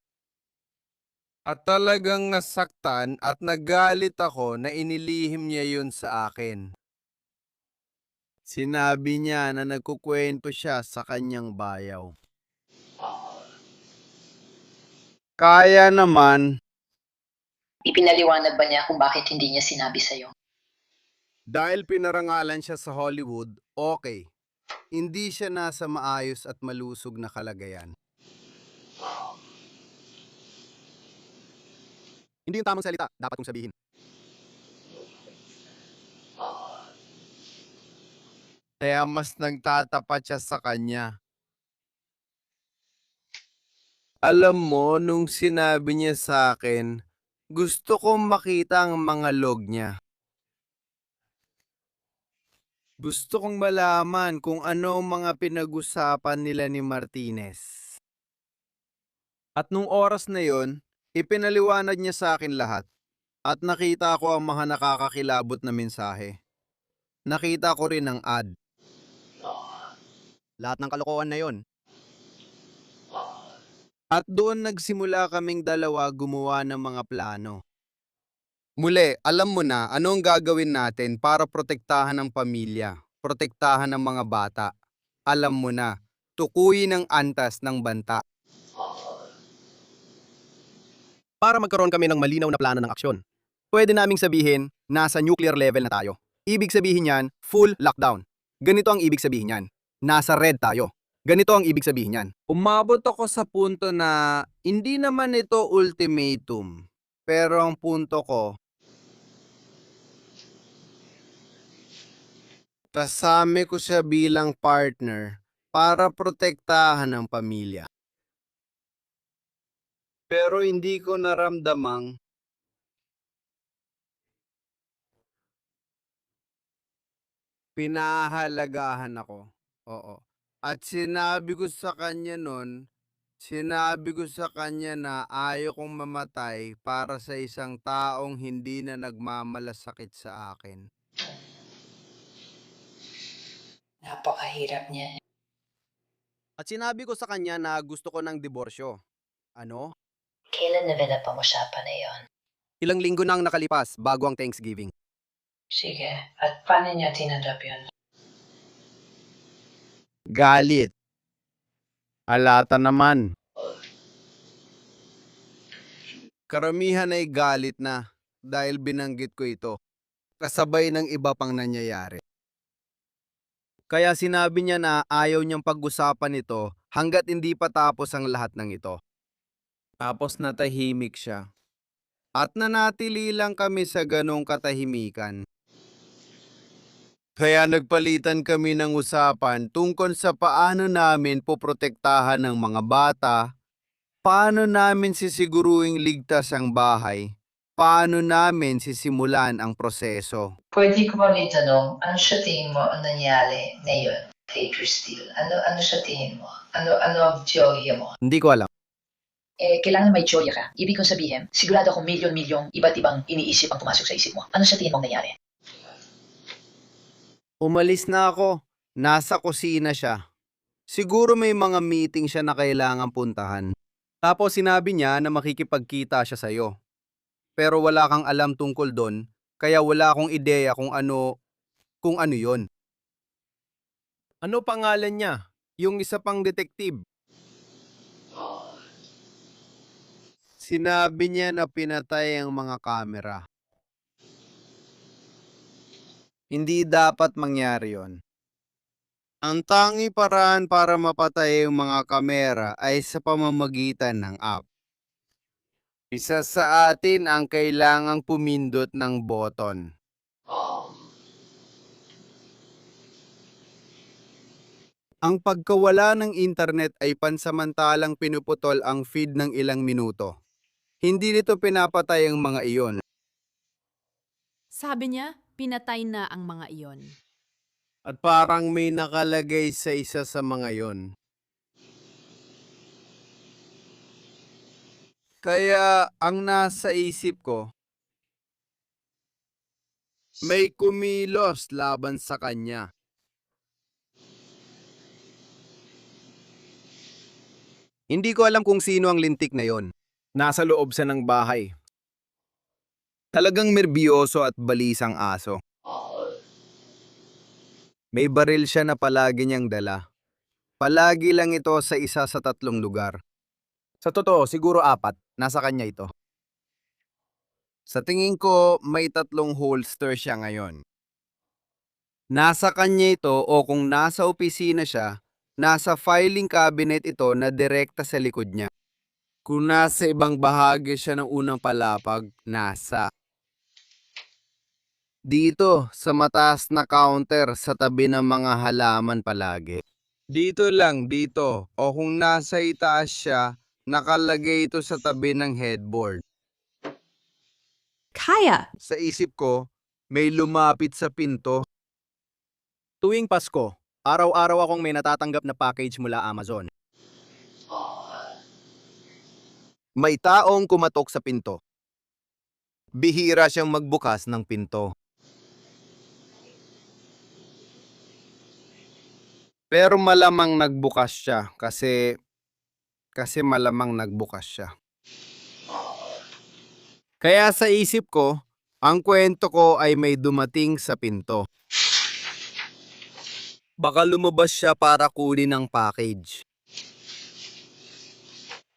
[SPEAKER 4] At talagang nasaktan at nagalit ako na inilihim niya yun sa akin. Sinabi niya na nagkukwento siya sa kanyang bayaw. Kaya naman.
[SPEAKER 18] Ipinaliwanag ba niya kung bakit hindi niya sinabi sa'yo?
[SPEAKER 4] Dahil pinarangalan siya sa Hollywood, okay. Hindi siya nasa maayos at malusog na kalagayan. Hindi yung tamang salita, dapat kong sabihin. Kaya mas nagtatapat siya sa kanya. Alam mo, nung sinabi niya sa akin, gusto kong makita ang mga log niya. Gusto kong malaman kung ano ang mga pinag-usapan nila ni Martinez. At nung oras na yon, ipinaliwanag niya sa akin lahat. At nakita ko ang mga nakakakilabot na mensahe. Nakita ko rin ang ad. Lahat ng kalokohan na yon. At doon nagsimula kaming dalawa gumawa ng mga plano. Muli, alam mo na ano ang gagawin natin para protektahan ang pamilya, protektahan ang mga bata. Alam mo na, tukuyin ang antas ng banta.
[SPEAKER 19] Para magkaroon kami ng malinaw na plano ng aksyon. Pwede naming sabihin, nasa nuclear level na tayo. Ibig sabihin yan, full lockdown. Ganito ang ibig sabihin yan, nasa red tayo. Ganito ang ibig sabihin yan.
[SPEAKER 4] Umabot ako sa punto na hindi naman ito ultimatum. Pero ang punto ko, kasama ko siya bilang partner para protektahan ang pamilya. Pero hindi ko naramdamang pinahalagahan ako. Oo. At sinabi ko sa kanya na ayaw kong mamatay para sa isang taong hindi na nagmamalasakit sa akin.
[SPEAKER 18] Napakahirap niya.
[SPEAKER 19] At sinabi ko sa kanya na gusto ko ng diborsyo. Ano?
[SPEAKER 18] Kailan navelop ang usapan na yon?
[SPEAKER 19] Ilang linggo na ang nakalipas bago ang Thanksgiving.
[SPEAKER 18] Sige, at paano niya tinanggap yun?
[SPEAKER 4] Galit. Alata naman. Karamihan ay galit na dahil binanggit ko ito. Kasabay ng iba pang nangyayari. Kaya sinabi niya na ayaw niyang pag-usapan ito hanggat hindi pa tapos ang lahat ng ito. Tapos natahimik siya. At nanatili lang kami sa ganong katahimikan. Kaya nagpalitan kami ng usapan tungkol sa paano namin poprotektahan ng mga bata, paano namin sisiguruing ligtas ang bahay, paano namin sisimulan ang proseso.
[SPEAKER 18] Pwede ko ba may tanong, ano sa tingin mo ang nangyari ngayon kay Christine? Ano sa tingin mo? Ano ang teorya mo?
[SPEAKER 19] Hindi ko alam.
[SPEAKER 18] Kailangan may teorya ka. Ibig kong sabihin, sigurado akong milyon-milyong iba't ibang iniisip ang pumasok sa isip mo. Ano sa tingin mo ang nangyari?
[SPEAKER 4] Umalis na ako. Nasa kusina siya. Siguro may mga meeting siya na kailangan puntahan.
[SPEAKER 19] Tapos sinabi niya na makikipagkita siya sa'yo. Pero wala kang alam tungkol doon, kaya wala akong ideya kung ano yon. Ano pangalan niya? Yung isa pang detective.
[SPEAKER 4] Sinabi niya na pinatay ang mga kamera. Hindi dapat mangyari yon. Ang tangi paraan para mapatay ang mga kamera ay sa pamamagitan ng app. Isa sa atin ang kailangang pumindot ng button. Ang pagkawala ng internet ay pansamantalang pinuputol ang feed ng ilang minuto. Hindi nito pinapatay ang mga iyon.
[SPEAKER 3] Sabi niya, pinatay na ang mga iyon.
[SPEAKER 4] At parang may nakalagay sa isa sa mga iyon. Kaya ang nasa isip ko, may kumilos laban sa kanya.
[SPEAKER 19] Hindi ko alam kung sino ang lintik na yon. Nasa loob siya ng bahay.
[SPEAKER 4] Talagang nerbiyoso at balisang aso. May baril siya na palagi niyang dala. Palagi lang ito sa isa sa 3 lugar.
[SPEAKER 19] Sa totoo, siguro 4. Nasa kanya ito.
[SPEAKER 4] Sa tingin ko, may 3 holster siya ngayon. Nasa kanya ito o kung nasa opisina siya, nasa filing cabinet ito na direkta sa likod niya. Kung nasa ibang bahagi siya ng unang palapag, nasa. Dito, sa mataas na counter sa tabi ng mga halaman palagi. Dito lang, dito. O kung nasa itaas siya, Nakalagay ito sa tabi ng headboard.
[SPEAKER 3] Kaya!
[SPEAKER 4] Sa isip ko, may lumapit sa pinto.
[SPEAKER 19] Tuwing Pasko, araw-araw akong may natatanggap na package mula Amazon.
[SPEAKER 4] May taong kumatok sa pinto. Bihira siyang magbukas ng pinto. Pero malamang nagbukas siya kasi malamang nagbukas siya. Kaya sa isip ko, ang kwento ko ay may dumating sa pinto. Baka lumabas siya para kunin ang package.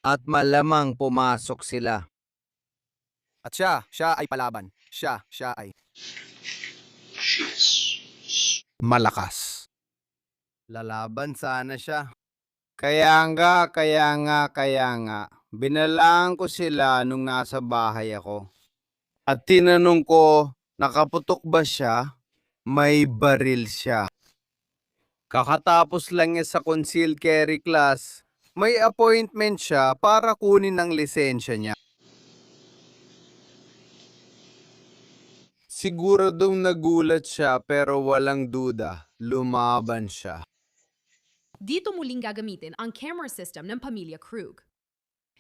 [SPEAKER 4] At malamang pumasok sila.
[SPEAKER 19] At siya ay palaban. Siya ay
[SPEAKER 4] Malakas. Lalaban sana siya. Kaya nga. Binalaan ko sila nung nasa bahay ako. At tinanong ko, nakaputok ba siya? May baril siya. Kakatapos lang niya sa concealed carry class, may appointment siya para kunin ang lisensya niya. Siguradong nagulat siya pero walang duda, lumaban siya.
[SPEAKER 3] Dito muling gagamitin ang camera system ng pamilya Krug.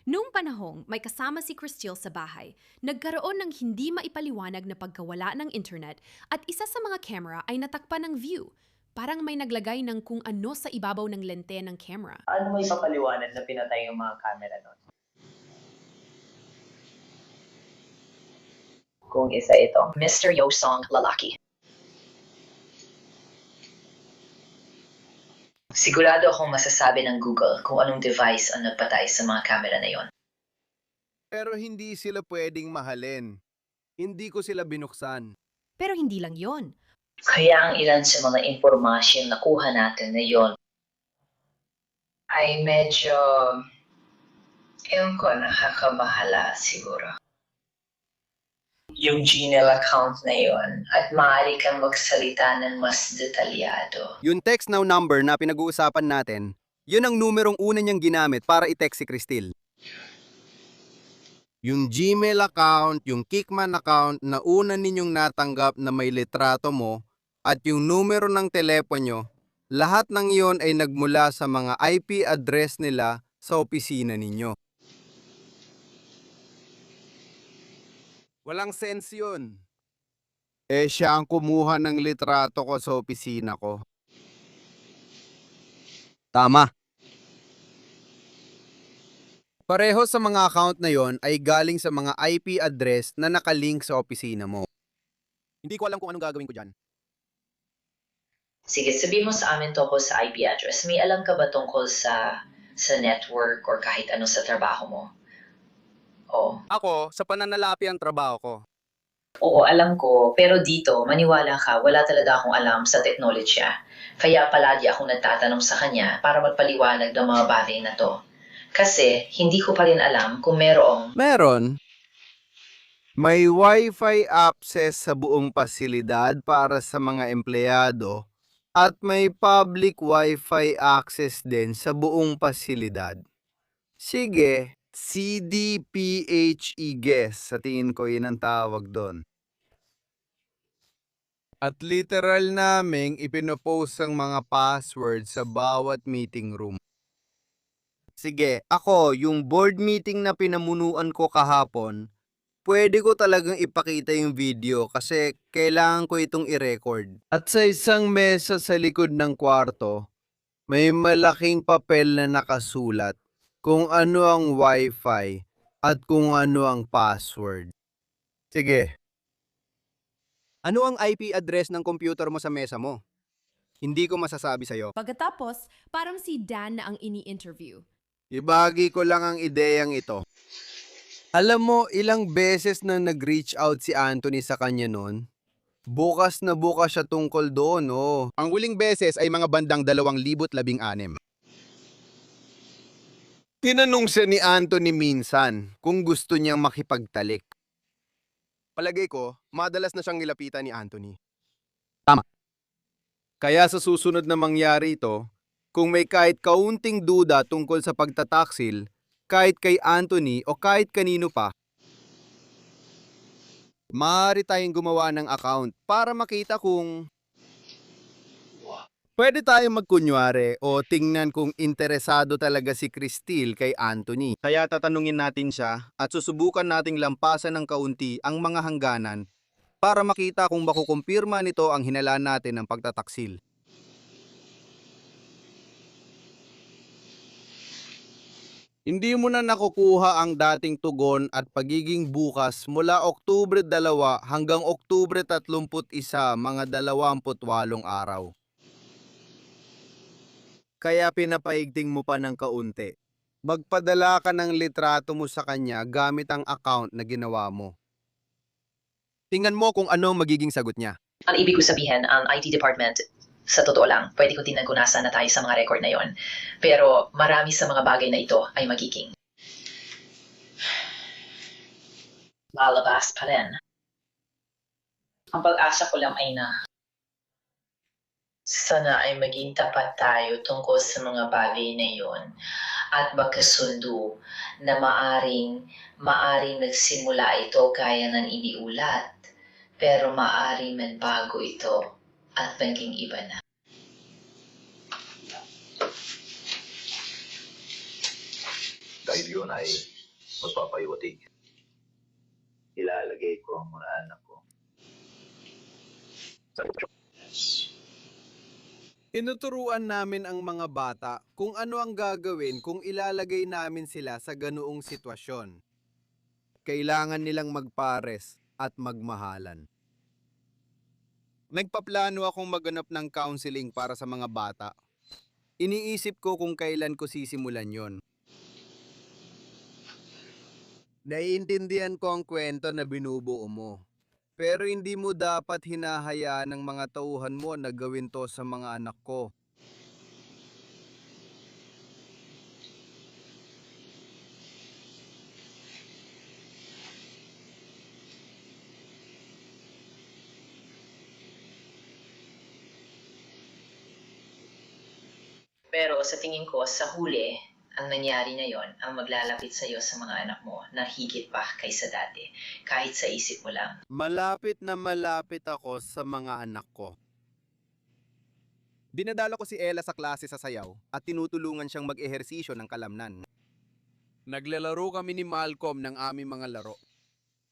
[SPEAKER 3] Noong panahong may kasama si Christelle sa bahay, nagkaroon ng hindi maipaliwanag na pagkawala ng internet at isa sa mga camera ay natakpan ng view. Parang may naglagay ng kung ano sa ibabaw ng lente ng camera.
[SPEAKER 10] Ano mo ipapaliwanag na pinatay yung mga camera nun? Kung isa ito,
[SPEAKER 18] Mr. Yosong lalaki. Sigurado akong masasabi ng Google kung anong device ang nagpatay sa mga camera na yon.
[SPEAKER 4] Pero hindi sila pwedeng mahalin. Hindi ko sila binuksan.
[SPEAKER 3] Pero hindi lang yon.
[SPEAKER 18] Kaya ang ilan sa mga impormasyon na kuha natin na yon ay medyo, ewan ko, nakakabahala siguro. Yung Gmail account na yon at maaari kang magsalita ng mas detalyado.
[SPEAKER 19] Yung text now number na pinag-uusapan natin, yun ang numerong una niyang ginamit para i-text si Christelle.
[SPEAKER 4] Yung Gmail account, yung Kickman account na una ninyong natanggap na may litrato mo at yung numero ng telepono, lahat ng iyon ay nagmula sa mga IP address nila sa opisina ninyo. Walang sense yun. Siya ang kumuha ng litrato ko sa opisina ko.
[SPEAKER 19] Tama. Pareho sa mga account na yon ay galing sa mga IP address na nakalink sa opisina mo. Hindi ko alam kung anong gagawin ko dyan.
[SPEAKER 18] Sige, sabihin mo sa amin tungkol sa IP address. May alam ka ba tungkol sa network or kahit ano sa trabaho mo? Oo.
[SPEAKER 19] Ako, sa pananalapi ang trabaho ko.
[SPEAKER 18] Oo, alam ko. Pero dito, maniwala ka, wala talaga akong alam sa teknolohiya. Kaya palagi akong nagtatanong sa kanya para magpaliwanag ng mga bagay na to. Kasi hindi ko pa rin alam kung merong...
[SPEAKER 4] Meron. May Wi-Fi access sa buong pasilidad para sa mga empleyado at may public Wi-Fi access din sa buong pasilidad. Sige, CDPHE guess. Sa tingin ko yun ang tawag doon. At literal naming ipinopost ang mga password sa bawat meeting room. Sige, ako, yung board meeting na pinamunuan ko kahapon, pwede ko talagang ipakita yung video kasi kailangan ko itong i-record. At sa isang mesa sa likod ng kwarto, may malaking papel na nakasulat kung ano ang Wi-Fi at kung ano ang password. Sige.
[SPEAKER 19] Ano ang IP address ng computer mo sa mesa mo? Hindi ko masasabi sa'yo.
[SPEAKER 3] Pagkatapos, parang si Dan na ang ini-interview.
[SPEAKER 4] Ibagi ko lang ang ideyang ito. Alam mo, ilang beses na nag-reach out si Anthony sa kanya noon. Bukas na bukas siya tungkol doon, oh.
[SPEAKER 19] Ang huling beses ay mga bandang 2016.
[SPEAKER 4] Tinanong siya ni Anthony minsan kung gusto niyang makipagtalik.
[SPEAKER 19] Palagay ko, madalas na siyang nilapitan ni Anthony. Tama.
[SPEAKER 4] Kaya sa susunod na mangyari ito, kung may kahit kaunting duda tungkol sa pagtataksil,
[SPEAKER 19] kahit kay Anthony o kahit kanino pa. Maaari tayong gumawa ng account para makita kung pwede tayong magkunwari o tingnan kung interesado talaga si Cristil kay Anthony. Kaya tatanungin natin siya at susubukan nating lampasan ng kaunti ang mga hangganan para makita kung makukumpirma nito ang hinalaan natin ng pagtataksil. Hindi mo na nakukuha ang dating tugon at pagiging bukas mula Oktubre 2 hanggang Oktubre 31, mga 28 araw. Kaya pinapaigting mo pa ng kaunti. Magpadala ka ng litrato mo sa kanya gamit ang account na ginawa mo. Tingnan mo kung ano magiging sagot niya.
[SPEAKER 18] Ang ibig ko sabihin, ang IT department, sa totoo lang, pwede ko tingnan kung nasa na tayo sa mga record na yon. Pero marami sa mga bagay na ito ay magiging lalabas pa rin. Ang pag-asa ko lang ay na sana ay maging tapat tayo tungkol sa mga bagay na yon at magkasundo na maaring nagsimula ito gaya ng iniulat, pero maaring magbago ito at maging iba na.
[SPEAKER 12] Dahil yun ay magpapayiwatig. Ilalagay ko ang mga anak ko.
[SPEAKER 19] Inuturuan namin ang mga bata kung ano ang gagawin kung ilalagay namin sila sa ganoong sitwasyon. Kailangan nilang magpares at magmahalan. Nagpaplano akong maganap ng counseling para sa mga bata. Iniisip ko kung kailan ko sisimulan yon. Naiintindihan ko ang kwento na binubuo mo. Pero hindi mo dapat hinahayaan ng mga tauhan mo na gawin to sa mga anak ko.
[SPEAKER 18] Pero sa tingin ko, sa huli, ang nangyari na yon ang maglalapit sa iyo sa mga anak mo na higit pa kaysa dati, kahit sa isip mo lang.
[SPEAKER 19] Malapit na malapit ako sa mga anak ko. Dinadala ko si Ella sa klase sa sayaw at tinutulungan siyang mag-ehersisyo ng kalamnan. Naglalaro kami ni Malcolm ng aming mga laro.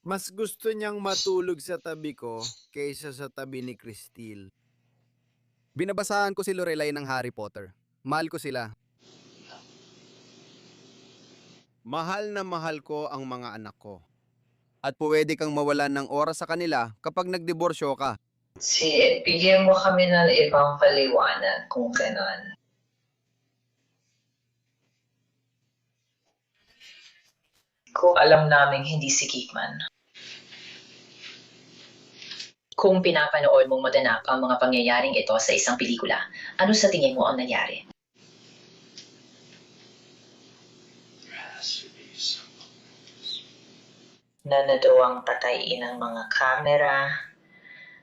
[SPEAKER 19] Mas gusto niyang matulog sa tabi ko kaysa sa tabi ni Cristil. Binabasahan ko si Lorelai ng Harry Potter. Mahal ko sila. Mahal na mahal ko ang mga anak ko. At pwede kang mawalan ng oras sa kanila kapag nagdiborsyo ka.
[SPEAKER 18] Bigyan mo kami ng ibang paliwanag kung kailan. Kung alam naming hindi si Kickman. Kung pinapanood mong maganap ang mga pangyayaring ito sa isang pelikula, ano sa tingin mo ang nangyari? Nanadawang patayin ang mga kamera,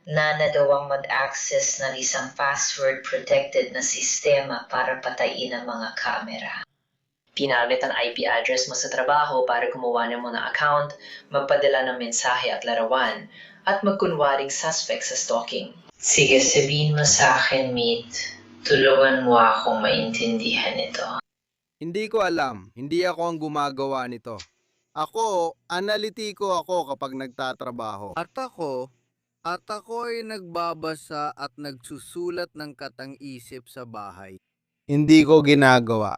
[SPEAKER 18] nanadawang mag-access ng isang password-protected na sistema para patayin ang mga kamera. Pinamit ang IP address mo sa trabaho para gumawa ng mga account, magpadala ng mensahe at larawan, at magkunwaring suspect sa stalking. Sige, sabihin mo sa akin, Meet. Tulungan mo akong maintindihan ito.
[SPEAKER 19] Hindi ko alam. Hindi ako ang gumagawa nito. Ako, analitiko ako kapag nagtatrabaho. At ako ay nagbabasa at nagsusulat ng katang-isip sa bahay. Hindi ko ginagawa.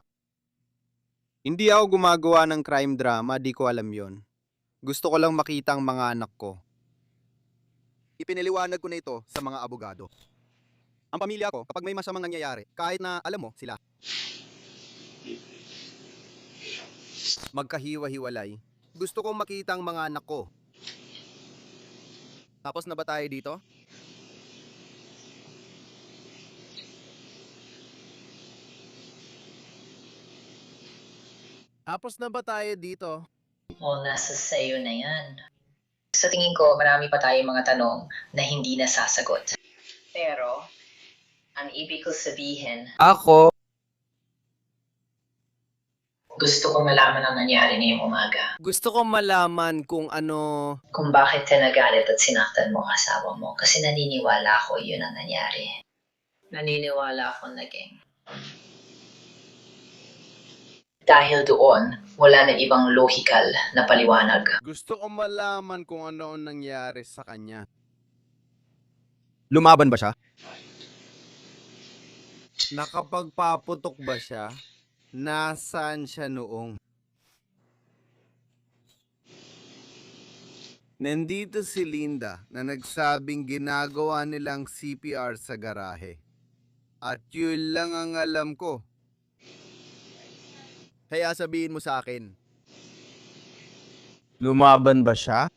[SPEAKER 19] Hindi ako gumagawa ng crime drama, di ko alam yon. Gusto ko lang makita ang mga anak ko. Ipiniliwanag ko na ito sa mga abogado. Ang pamilya ko, kapag may masamang nangyayari, kahit na alam mo sila, magkahiwa-hiwalay, gusto kong makita ang mga anak ko. Tapos na ba tayo dito? Tapos na ba tayo dito?
[SPEAKER 18] O nasa sayo na yan. Sa tingin ko, marami pa tayong mga tanong na hindi nasasagot. Pero, ang ibig ko sabihin,
[SPEAKER 19] Ako,
[SPEAKER 18] gusto Gusto kong malaman ang nangyari ngayong umaga.
[SPEAKER 19] Gusto ko malaman kung ano...
[SPEAKER 18] Kung bakit ka nagalit at sinaktan mo ang asawa mo. Kasi naniniwala ako yun ang nangyari. Naniniwala ako naging. Dahil doon, wala na ibang lohikal na paliwanag.
[SPEAKER 19] Gusto ko malaman kung ano ang nangyari sa kanya. Lumaban ba siya? Nakapagpaputok ba siya? Nasaan siya noong? Nandito si Linda na nagsabing ginagawa nilang CPR sa garahe. At yun lang ang alam ko. Kaya sabihin mo sa akin. Lumaban ba siya?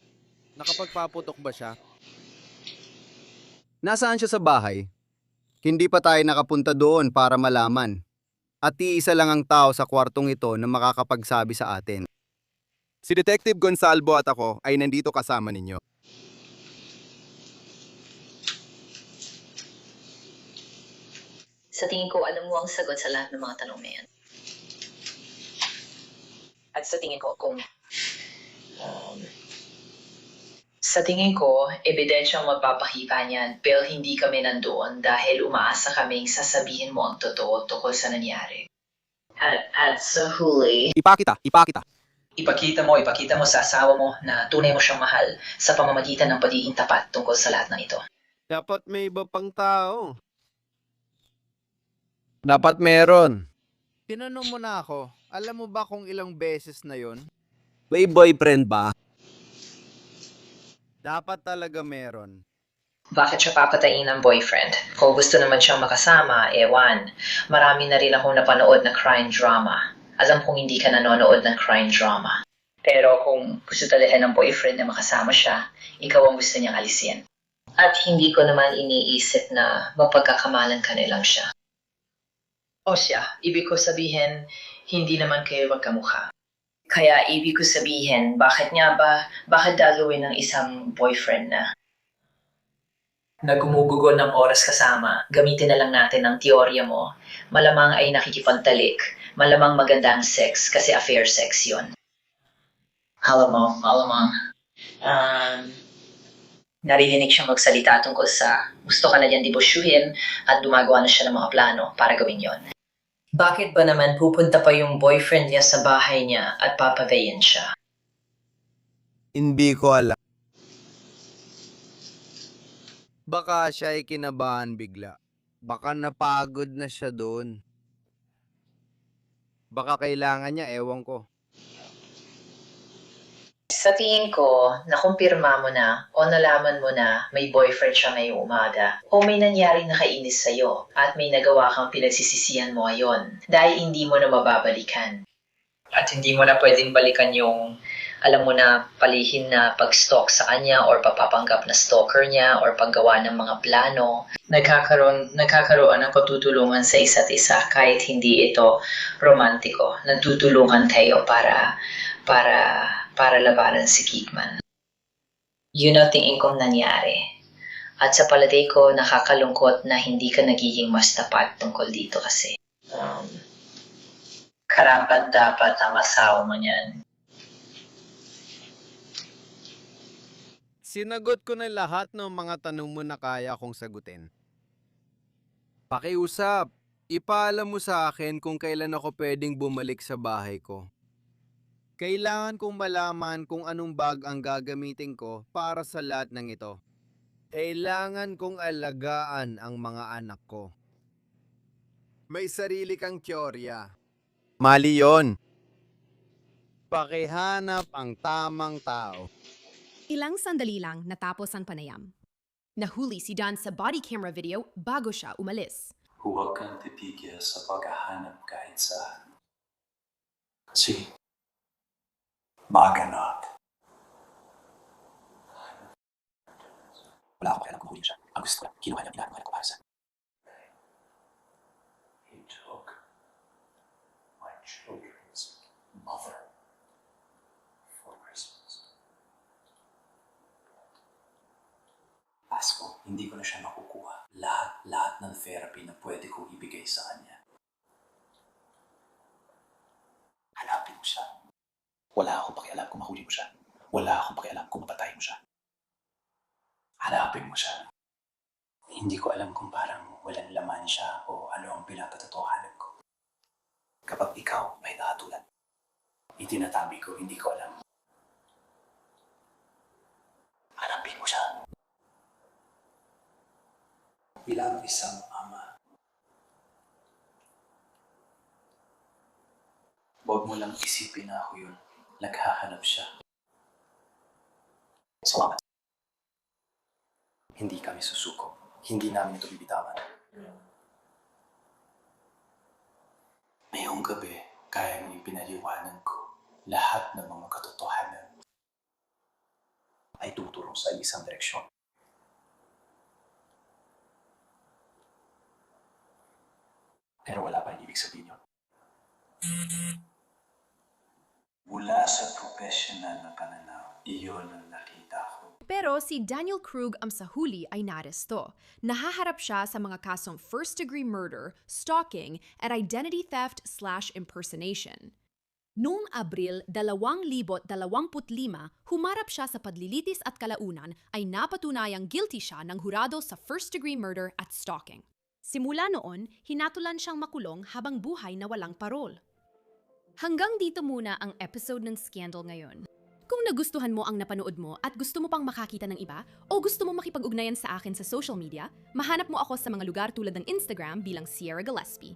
[SPEAKER 19] Nakapagpaputok ba siya? Nasaan siya sa bahay? Hindi pa tayo nakapunta doon para malaman. At iisa lang ang tao sa kwartong ito na makakapagsabi sa atin. Si Detective Gonsalvo at ako ay nandito kasama ninyo.
[SPEAKER 18] Sa tingin ko, alam mo ang sagot sa lahat ng mga tanong na yan. At sa tingin ko, ebidensyang magpapakita niyan, pero hindi kami nandoon dahil umaasa kaming sasabihin mo ang totoo tungkol sa nangyari. At sa huli,
[SPEAKER 19] Ipakita.
[SPEAKER 18] ipakita mo sa asawa mo na tunay mo siyang mahal sa pamamagitan ng pagiging tapat tungkol sa lahat ng ito.
[SPEAKER 19] Dapat may iba pang tao. Dapat meron. Tinanong mo na ako, alam mo ba kung ilang beses na yon? May boyfriend ba? Dapat talaga meron.
[SPEAKER 18] Bakit siya papatayin ng boyfriend? Kung gusto naman siyang makasama, ewan. Marami na rin akong napanood na crime drama. Alam kong hindi ka nanonood ng crime drama. Pero kung gusto talaga ng boyfriend na makasama siya, ikaw ang gusto niyang alisin. At hindi ko naman iniisip na mapagkakamalan ka nilang siya. O siya, ibig ko sabihin, hindi naman kayo magkamukha. Kaya ibig ko sabihin, bakit daluin ng isang boyfriend na gumugugon ng oras kasama, gamitin na lang natin ang teorya mo, malamang ay nakikipagtalik, malamang maganda ang sex kasi affair sex yun. Malamang, naririnig siyang magsalita tungkol sa gusto ka na diyan dibosyuhin at gumagawa na siya ng mga plano para gawin yon. Bakit ba naman pupunta pa yung boyfriend niya sa bahay niya at papavayin siya?
[SPEAKER 19] Hindi ko alam. Baka siya ay kinabahan bigla. Baka napagod na siya doon. Baka kailangan niya, ewan ko.
[SPEAKER 18] Sa tingin ko, nakumpirma mo na o nalaman mo na may boyfriend siya ngayong umaga o may nangyaring nakainis sa'yo at may nagawa kang pinagsisisihan mo ngayon dahil hindi mo na mababalikan. At hindi mo na pwedeng balikan yung alam mo na palihin na pag-stalk sa kanya or papapanggap na stalker niya or paggawa ng mga plano. Nagkakaroon ng pagtutulungan sa isa't isa kahit hindi ito romantiko. Nagtutulungan kayo para labanan si Kikman. Yun ang tingin kong nangyari. At sa palagay ko, nakakalungkot na hindi ka nagiging mas tapat tungkol dito kasi. Karapat dapat ang asawa mo niyan.
[SPEAKER 19] Sinagot ko na lahat ng mga tanong mo na kaya kong sagutin. Pakiusap, ipaalam mo sa akin kung kailan ako pwedeng bumalik sa bahay ko. Kailangan kong malaman kung anong bag ang gagamitin ko para sa lahat ng ito. Kailangan kong alagaan ang mga anak ko. May sarili kang teorya. Mali yon. Pakihanap ang tamang tao.
[SPEAKER 3] Ilang sandali lang natapos ang panayam. Nahuli si Don sa body camera video bago siya umalis.
[SPEAKER 14] Huwag kang titigil sa paghahanap kahit saan. Kasi, maganap. Wala akong kailang kumuhuli siya. Ang gusto ko lang, kinuha niya ang ginagawa ko para sa. He took my children's mother for Christmas. Asko, hindi ko na siya makukuha. Lahat ng therapy na pwede kong ibigay sa kanya. Hanapin Wala akong pakialam kung mahuli mo siya. Wala akong pakialam kung mapatay mo siya. Hanapin mo siya. Hindi ko alam kung parang walang laman siya o ano ang pinagkatotohanan ko. Kapag ikaw may nakatulad, itinatabi ko, hindi ko alam. Hanapin mo siya. Bilang isang ama, huwag mo lang isipin na ako yun. Naghahanap siya. Salamat. Hindi kami susuko. Hindi namin ito bibitawan. Ngayong gabi, kaya mo ipinaliwanan ko lahat ng mga katotohanan ay tutulong sa isang direksyon. Pero wala pa ibig sabihin yun. Mula sa professional na pananaw, iyon ang nakita ko.
[SPEAKER 3] Pero si Daniel Krug ang sa huli ay naresto. Nahaharap siya sa mga kasong first-degree murder, stalking, at identity theft/impersonation. Noong Abril 2025, humarap siya sa padlilitis at kalaunan ay napatunayang guilty siya ng hurado sa first-degree murder at stalking. Simula noon, hinatulan siyang makulong habang buhay na walang parol. Hanggang dito muna ang episode ng Scandal ngayon. Kung nagustuhan mo ang napanood mo at gusto mo pang makakita ng iba o gusto mo makipag-ugnayan sa akin sa social media, mahanap mo ako sa mga lugar tulad ng Instagram bilang Sierra Gillespie.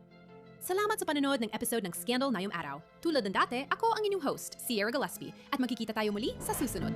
[SPEAKER 3] Salamat sa panonood ng episode ng Scandal ngayong araw. Tulad ng dati, ako ang inyong host, Sierra Gillespie, at magkikita tayo muli sa susunod.